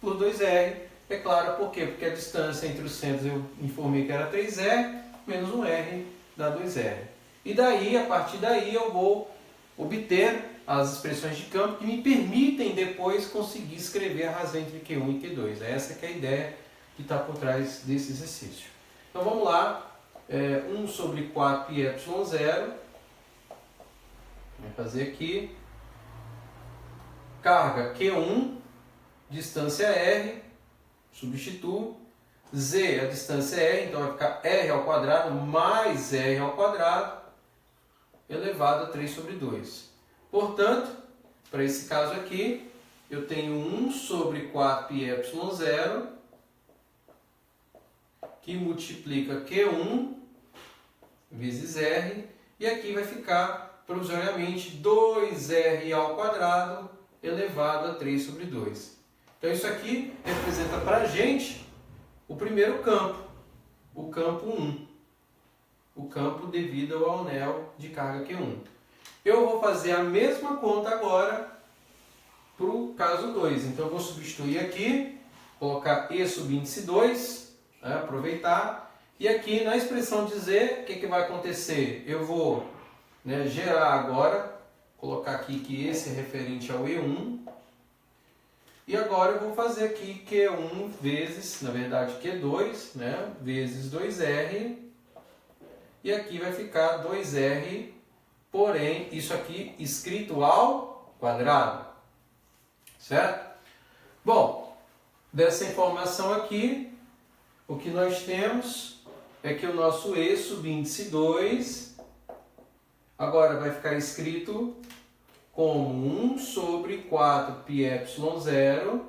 Por 2R. É claro, por quê? Porque a distância entre os centros eu informei que era 3R, menos um R dá 2R. E daí, a partir daí, eu vou obter as expressões de campo que me permitem depois conseguir escrever a razão entre Q1 e Q2. Essa que é a ideia que está por trás desse exercício. Então vamos lá, 1 sobre 4πε0, vou fazer aqui, carga Q1, distância R, substituo, Z, a distância é R, então vai ficar R ao quadrado mais R ao quadrado, elevado a 3 sobre 2. Portanto, para esse caso aqui, eu tenho 1 sobre 4πε0, que multiplica Q1 vezes R, e aqui vai ficar provisoriamente 2r ao quadrado elevado a 3 sobre 2. Então isso aqui representa para a gente o primeiro campo, o campo 1, o campo devido ao anel de carga Q1. Eu vou fazer a mesma conta agora para o caso 2. Então eu vou substituir aqui, colocar E subíndice 2, né, aproveitar. E aqui na expressão dizer, o que vai acontecer? Eu vou, né, gerar agora, colocar aqui que esse é referente ao E1. E agora eu vou fazer aqui Q1 vezes, na verdade Q2, né, vezes 2R. E aqui vai ficar 2R, porém, isso aqui escrito ao quadrado. Certo? Bom, dessa informação aqui, o que nós temos é que o nosso E subíndice 2 agora vai ficar escrito como 1 sobre 4 πε0,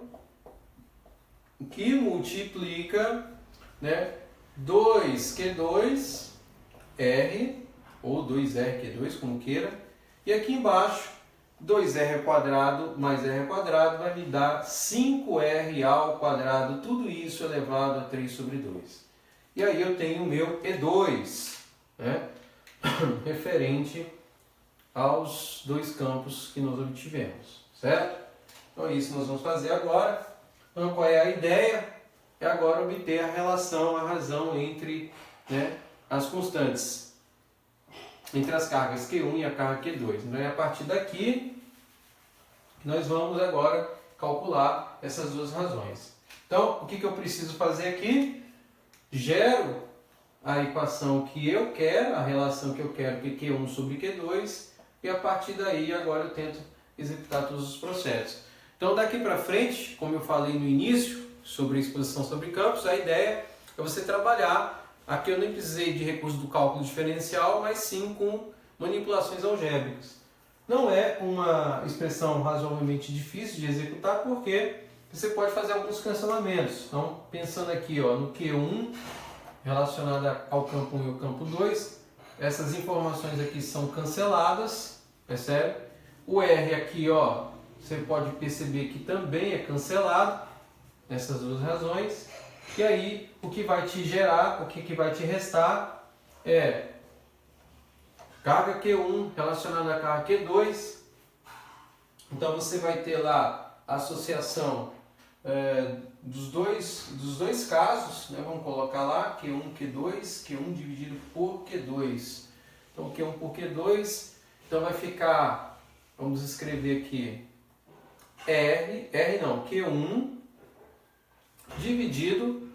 que multiplica, né, 2Q2R, ou 2RQ2, como queira, e aqui embaixo 2R ao quadrado mais R ao quadrado vai me dar 5R ao quadrado, tudo isso elevado a 3 sobre 2. E aí eu tenho o meu E2, né, referente aos dois campos que nós obtivemos, certo? Então é isso que nós vamos fazer agora. Então qual é a ideia? É agora obter a relação, a razão entre, né, as constantes, entre as cargas Q1 e a carga Q2. Então é a partir daqui que nós vamos agora calcular essas duas razões. Então o que eu preciso fazer aqui? Gero a equação que eu quero, a relação que eu quero, que é Q1 sobre Q2, e a partir daí agora eu tento executar todos os processos. Então daqui para frente, como eu falei no início, sobre a exposição sobre campos, a ideia é você trabalhar, aqui eu nem precisei de recurso do cálculo diferencial, mas sim com manipulações algébricas. Não é uma expressão razoavelmente difícil de executar, porque você pode fazer alguns cancelamentos. Então, pensando aqui, ó, no Q1, relacionado ao campo 1 e ao campo 2, essas informações aqui são canceladas, percebe? O R aqui, ó, você pode perceber que também é cancelado, nessas duas razões. E aí, o que vai te gerar, o que vai te restar é carga Q1 relacionada à carga Q2. Então, você vai ter lá a associação dos dois casos, né? Vamos colocar lá Q1, Q2, Q1 dividido por Q2. Então, Q1 por Q2, então vai ficar, vamos escrever aqui, Q1 dividido,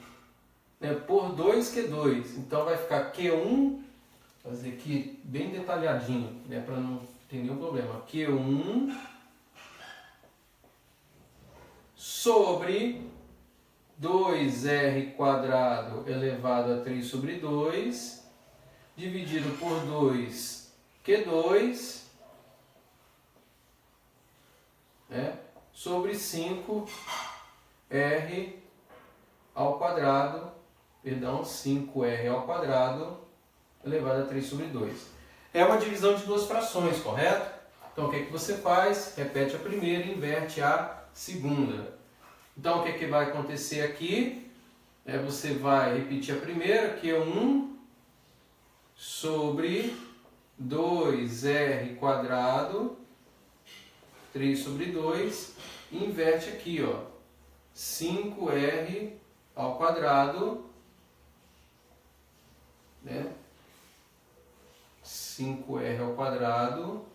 né, por 2Q2. Então, vai ficar Q1, vou fazer aqui bem detalhadinho, né, para não ter nenhum problema, Q1 sobre 2R quadrado elevado a 3 sobre 2, dividido por 2Q2, né, sobre 5R ao quadrado, perdão, 5R ao quadrado elevado a 3 sobre 2. É uma divisão de duas frações, correto? Então o que você faz? Repete a primeira e inverte a segunda. Então o que vai acontecer aqui? Você vai repetir a primeira, que é 1 sobre 2R quadrado, 3 sobre 2, e inverte aqui, ó, 5R ao quadrado, né? 5R ao quadrado,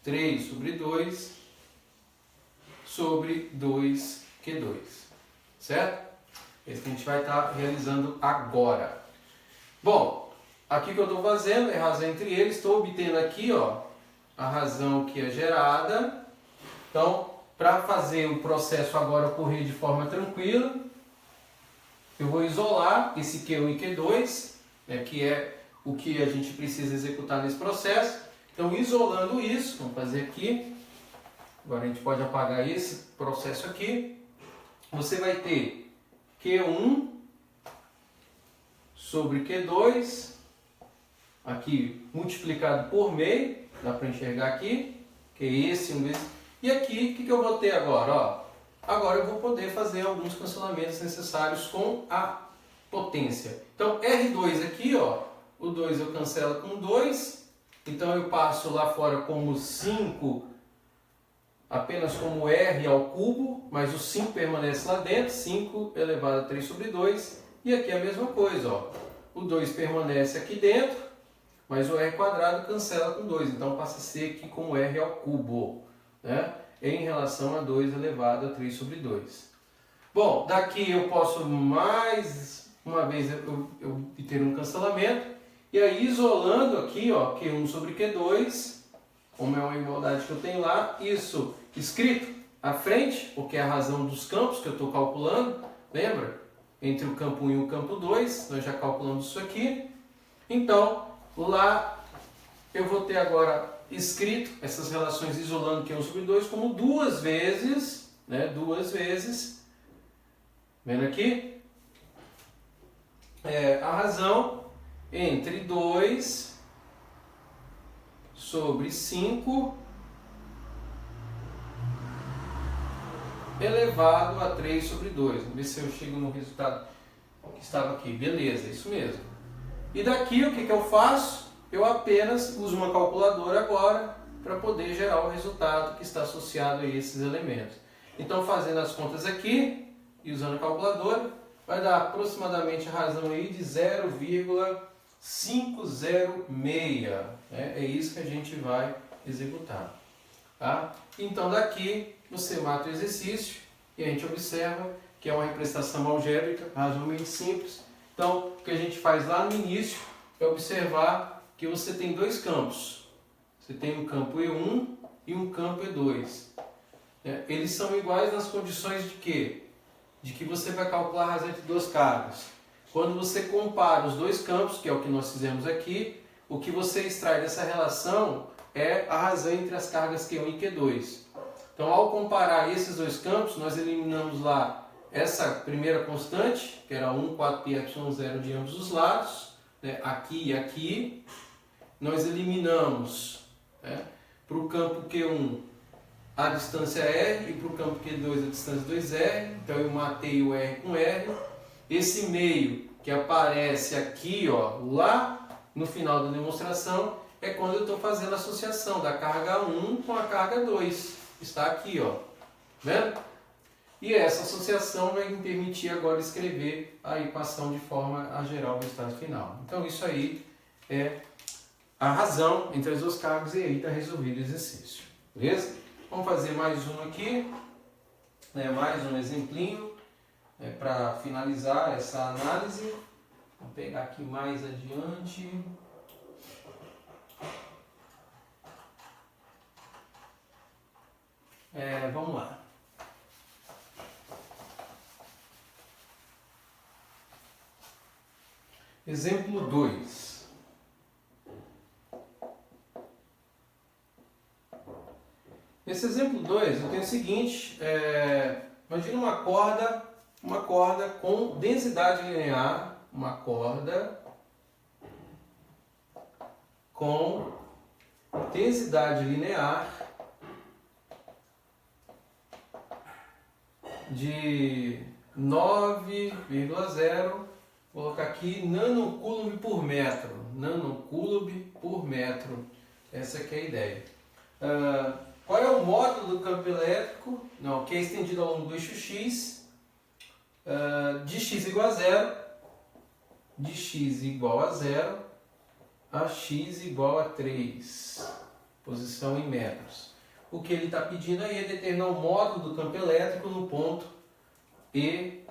3 sobre 2, sobre 2Q2, certo? Esse que a gente vai estar realizando agora. Bom, aqui que eu estou fazendo é razão entre eles, estou obtendo aqui, ó, a razão que é gerada. Então, para fazer o processo agora ocorrer de forma tranquila, eu vou isolar esse Q1 e Q2, né, que é o que a gente precisa executar nesse processo. Então, isolando isso, vamos fazer aqui. Agora a gente pode apagar esse processo aqui. Você vai ter Q1 sobre Q2. aqui multiplicado por meio, dá para enxergar aqui, que é esse 1 vezes. E aqui, o que eu vou ter agora? Ó, agora eu vou poder fazer alguns cancelamentos necessários com a potência. Então, R2 aqui, ó, o 2 eu cancelo com 2, então eu passo lá fora como 5, apenas como R ao cubo, mas o 5 permanece lá dentro, 5 elevado a 3 sobre 2, e aqui é a mesma coisa, ó, o 2 permanece aqui dentro, mas o R quadrado cancela com 2, então passa a ser aqui como R ao cubo, né? Em relação a 2 elevado a 3 sobre 2. Bom, daqui eu posso mais uma vez eu ter um cancelamento, e aí isolando aqui, ó, Q1 sobre Q2, como é uma igualdade que eu tenho lá, isso escrito à frente, porque é a razão dos campos que eu estou calculando, lembra? Entre o campo 1 e o campo 2, nós já calculamos isso aqui. Então, lá eu vou ter agora escrito essas relações isolando Q1 sobre 2 como duas vezes, né? Duas vezes, vendo aqui? A razão entre 2 sobre 5 elevado a 3 sobre 2. Vamos ver se eu chego no resultado que estava aqui. Beleza, isso mesmo. E daqui o que eu faço? Eu apenas uso uma calculadora agora para poder gerar o resultado que está associado a esses elementos. Então, fazendo as contas aqui e usando a calculadora, vai dar aproximadamente a razão aí de 0,506. É isso que a gente vai executar. Tá? Então, daqui você mata o exercício e a gente observa que é uma representação algébrica razoavelmente simples. Então, o que a gente faz lá no início é observar que você tem dois campos. Você tem um campo E1 e um campo E2. Eles são iguais nas condições de quê? De que você vai calcular a razão entre duas cargas. Quando você compara os dois campos, que é o que nós fizemos aqui, o que você extrai dessa relação é a razão entre as cargas Q1 e Q2. Então, ao comparar esses dois campos, nós eliminamos lá essa primeira constante, que era 1, 4πε0 de ambos os lados, né, aqui e aqui. Nós eliminamos, né, para o campo Q1 a distância R e para o campo Q2 a distância 2R. Então eu matei o R com R. Esse meio que aparece aqui, ó, lá no final da demonstração, é quando eu estou fazendo a associação da carga 1 com a carga 2. Está aqui, ó, vendo? E essa associação vai me permitir agora escrever a equação de forma a gerar o resultado final. Então isso aí é a razão entre as duas cargas e aí está resolvido o exercício. Beleza? Vamos fazer mais um aqui, né, mais um exemplinho para finalizar essa análise. Vou pegar aqui mais adiante. Vamos lá. Exemplo 2. Nesse exemplo 2, eu tenho o seguinte, imagina uma corda com densidade linear, uma corda com densidade linear de 9,0, vou colocar aqui nanocoulomb por metro, essa aqui é a ideia. Qual é o módulo do campo elétrico? Não, que é estendido ao longo do eixo X, de x igual a 0, de x igual a 0 a x igual a 3, posição em metros. O que ele está pedindo aí é determinar o módulo do campo elétrico no ponto E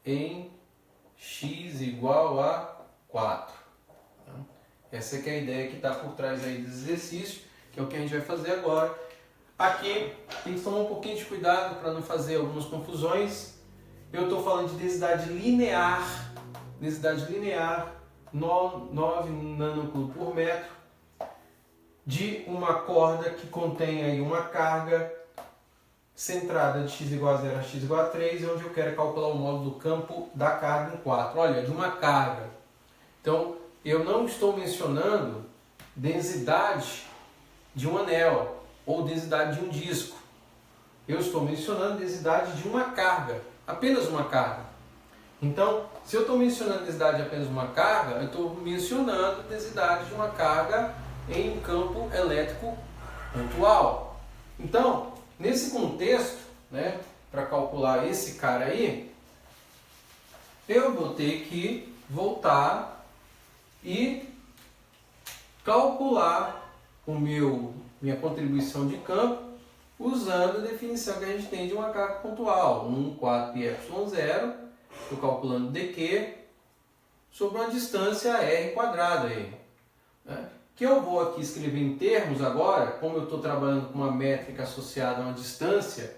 em x igual a 4. Essa que é a ideia que está por trás aí desse exercício, que é o que a gente vai fazer agora. Aqui tem que tomar um pouquinho de cuidado para não fazer algumas confusões. Eu estou falando de densidade linear 9 nanocoulombs por metro, de uma corda que contém aí uma carga centrada de x igual a 0 a x igual a 3, onde eu quero calcular o módulo do campo da carga em 4. Olha, de uma carga. Então, eu não estou mencionando densidade de um anel ou densidade de um disco. Eu estou mencionando densidade de uma carga, apenas uma carga. Então, se eu estou mencionando densidade de apenas uma carga, eu estou mencionando densidade de uma carga em um campo elétrico pontual. Então, nesse contexto, né, para calcular esse cara aí, eu vou ter que voltar e calcular minha contribuição de campo usando a definição que a gente tem de uma carga pontual, 1,4πε0, estou calculando dq sobre uma distância r quadrada aí, né? Que eu vou aqui escrever em termos agora, como eu estou trabalhando com uma métrica associada a uma distância,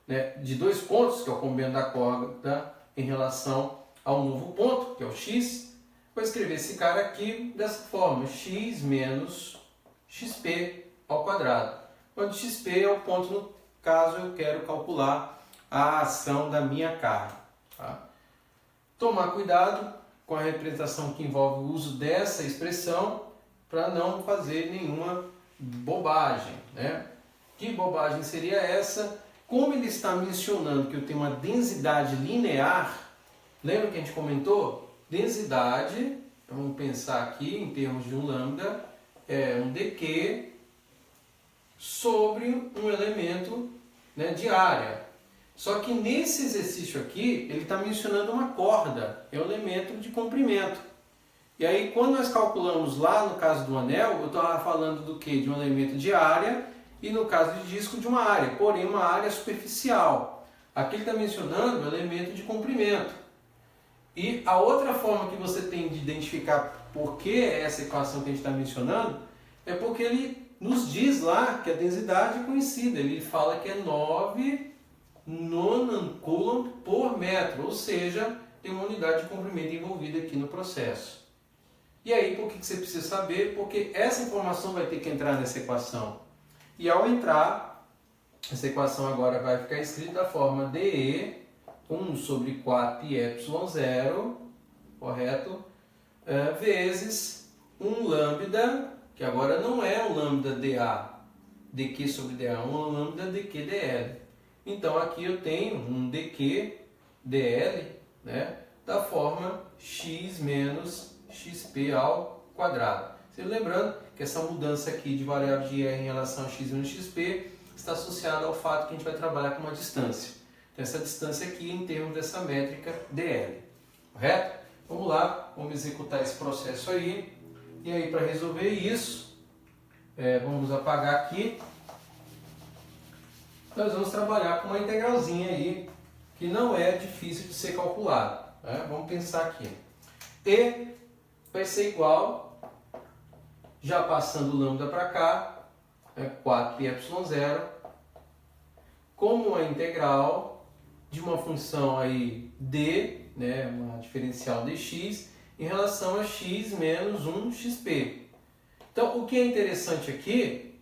né, de dois pontos, que é o comprimento da corda em relação ao novo ponto, que é o x, vou escrever esse cara aqui dessa forma, x menos xp ao quadrado, onde xp é o ponto, no caso eu quero calcular a ação da minha carga. Tá? Tomar cuidado com a representação que envolve o uso dessa expressão para não fazer nenhuma bobagem, né? Que bobagem seria essa? Como ele está mencionando que eu tenho uma densidade linear, lembra que a gente comentou? Densidade, vamos pensar aqui em termos de um lambda, é um dq sobre um elemento, né, de área. Só que nesse exercício aqui, ele está mencionando uma corda, é um elemento de comprimento. E aí, quando nós calculamos lá no caso do anel, eu estava falando do que? De um elemento de área e no caso de disco de uma área, porém uma área superficial. Aqui ele está mencionando o elemento de comprimento. E a outra forma que você tem de identificar por que essa equação que a gente está mencionando é porque ele nos diz lá que a densidade é conhecida. Ele fala que é 9 nonancoulomb por metro, ou seja, tem uma unidade de comprimento envolvida aqui no processo. E aí, por que você precisa saber? Porque essa informação vai ter que entrar nessa equação. E ao entrar, essa equação agora vai ficar escrita da forma dE 1 sobre 4πε0, correto? Vezes um lambda, que agora não é um lambda dA, dq sobre dA, é um lambda dq dl. Então aqui eu tenho um dq dl, né, da forma x menos xp ao quadrado. Sempre lembrando que essa mudança aqui de variável de r em relação a x menos xp está associada ao fato que a gente vai trabalhar com uma distância. Então essa distância aqui em termos dessa métrica dl. Correto? Vamos lá, vamos executar esse processo aí. E aí, para resolver isso, vamos apagar aqui. Nós vamos trabalhar com uma integralzinha aí, que não é difícil de ser calculada. Né? Vamos pensar aqui. E vai ser igual, já passando o lambda para cá, 4πε0, como a integral de uma função aí d, né, uma diferencial dx, em relação a x menos 1xp. Então, o que é interessante aqui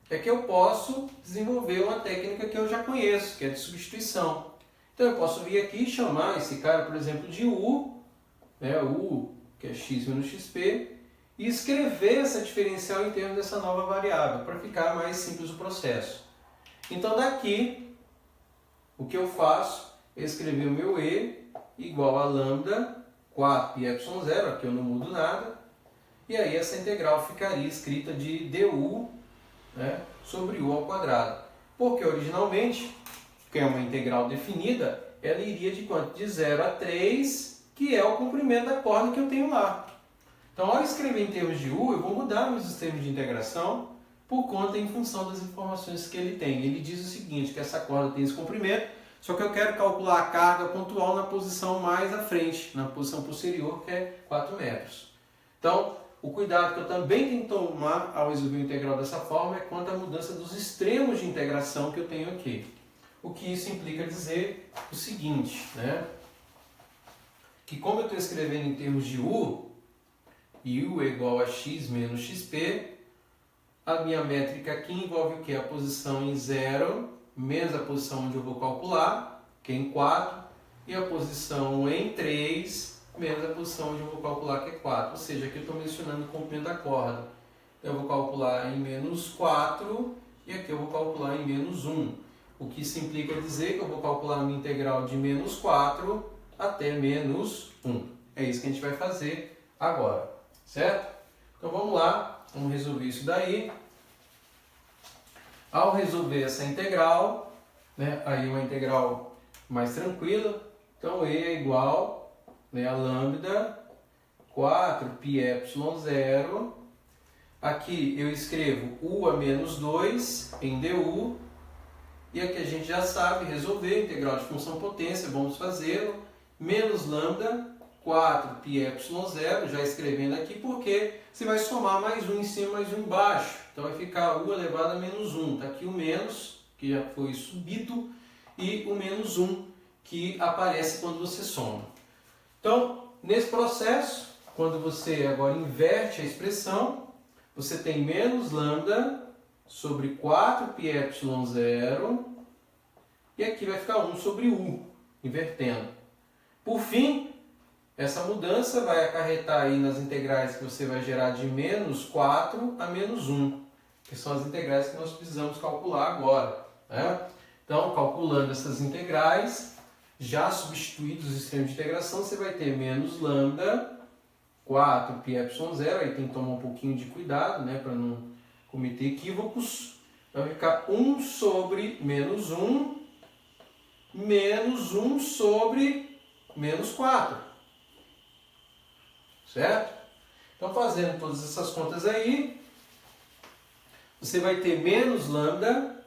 é que eu posso desenvolver uma técnica que eu já conheço, que é de substituição. Então, eu posso vir aqui e chamar esse cara, por exemplo, de u, né, u, que é x menos xp, e escrever essa diferencial em termos dessa nova variável, para ficar mais simples o processo. Então, daqui, o que eu faço é escrever o meu e igual a lambda 4πε0, aqui eu não mudo nada, e aí essa integral ficaria escrita de du, né, sobre u ao quadrado. Porque originalmente, que é uma integral definida, ela iria de quanto? De 0 a 3, que é o comprimento da corda que eu tenho lá. Então, ao escrever em termos de u, eu vou mudar meus termos de integração por conta em função das informações que ele tem. Ele diz o seguinte, que essa corda tem esse comprimento, só que eu quero calcular a carga pontual na posição mais à frente, na posição posterior, que é 4 metros. Então, o cuidado que eu também tenho que tomar ao resolver o integral dessa forma é quanto à mudança dos extremos de integração que eu tenho aqui. O que isso implica dizer o seguinte, né? Que como eu estou escrevendo em termos de u, e u é igual a x menos xp, a minha métrica aqui envolve o que? A posição em 0, menos a posição onde eu vou calcular, que é em 4, e a posição em 3, menos a posição onde eu vou calcular, que é 4. Ou seja, aqui eu estou mencionando o comprimento da corda. Eu vou calcular em menos 4 e aqui eu vou calcular em menos 1. O que isso implica dizer que eu vou calcular uma integral de menos 4 até menos 1. É isso que a gente vai fazer agora, certo? Então vamos lá, vamos resolver isso daí. Ao resolver essa integral, né, aí uma integral mais tranquila, então E é igual, né, a lambda 4πε0. Aqui eu escrevo U a menos 2 em du. E aqui a gente já sabe resolver integral de função potência, vamos fazê-lo. Menos lambda 4πε0, já escrevendo aqui, porque você vai somar mais um em cima, mais um embaixo. Então vai ficar U elevado a menos 1. Está aqui o menos, que já foi subido, e o menos 1, que aparece quando você soma. Então, nesse processo, quando você agora inverte a expressão, você tem menos lambda sobre 4πε0, e aqui vai ficar 1 sobre U, invertendo. Por fim, essa mudança vai acarretar aí nas integrais que você vai gerar de menos 4 a menos 1, que são as integrais que nós precisamos calcular agora, né? Então, calculando essas integrais, já substituídos os extremos de integração, você vai ter menos lambda 4πε0, aí tem que tomar um pouquinho de cuidado, né, para não cometer equívocos. Vai ficar 1 sobre menos 1, menos 1 sobre menos 4. Certo? Então, fazendo todas essas contas aí, você vai ter menos lambda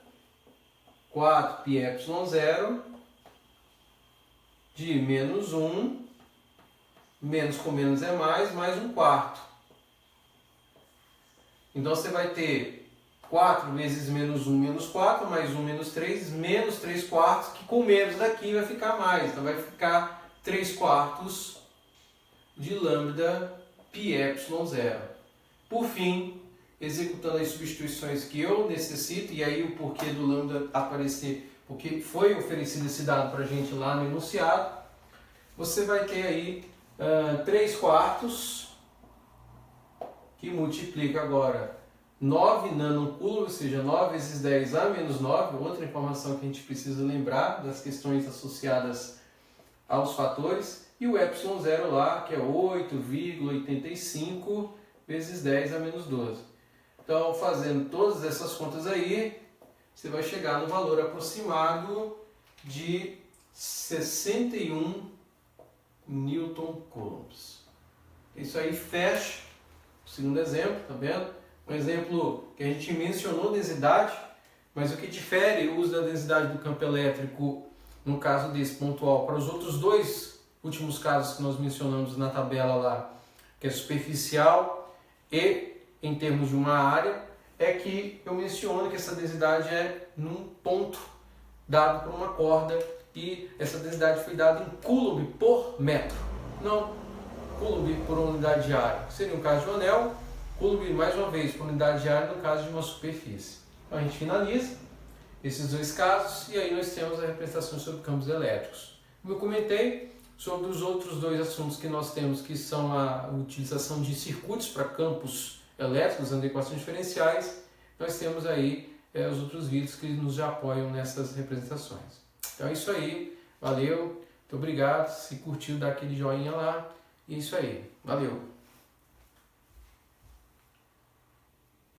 4πε0 de menos 1, menos com menos é mais 1 quarto. Então você vai ter 4 vezes menos 1, menos 4, mais 1, menos 3 quartos, que com menos daqui vai ficar mais. Então vai ficar 3 quartos de lambda πε0. Por fim, executando as substituições que eu necessito, e aí o porquê do lambda aparecer, porque foi oferecido esse dado para a gente lá no enunciado, você vai ter aí 3 quartos, que multiplica agora 9 nanocoulombs, ou seja, 9 vezes 10 a menos 9, outra informação que a gente precisa lembrar das questões associadas aos fatores, e o ε0 lá, que é 8,85 vezes 10 a menos 12. Então, fazendo todas essas contas aí, você vai chegar no valor aproximado de 61 Newton coulombs. Isso aí fecha o segundo exemplo, tá vendo? Um exemplo que a gente mencionou densidade, mas o que difere o uso da densidade do campo elétrico no caso desse pontual para os outros dois últimos casos que nós mencionamos na tabela lá, que é superficial e em termos de uma área, é que eu menciono que essa densidade é num ponto dado por uma corda, e essa densidade foi dada em coulomb por metro, não coulomb por unidade de área. Seria um caso de um anel, coulomb mais uma vez por unidade de área no caso de uma superfície. Então a gente finaliza esses dois casos e aí nós temos a representação sobre campos elétricos. Como eu comentei, sobre os outros dois assuntos que nós temos, que são a utilização de circuitos para campos elétricos, usando equações diferenciais, nós temos aí os outros vídeos que nos apoiam nessas representações. Então é isso aí, valeu, muito obrigado, se curtiu dá aquele joinha lá, e é isso aí, valeu!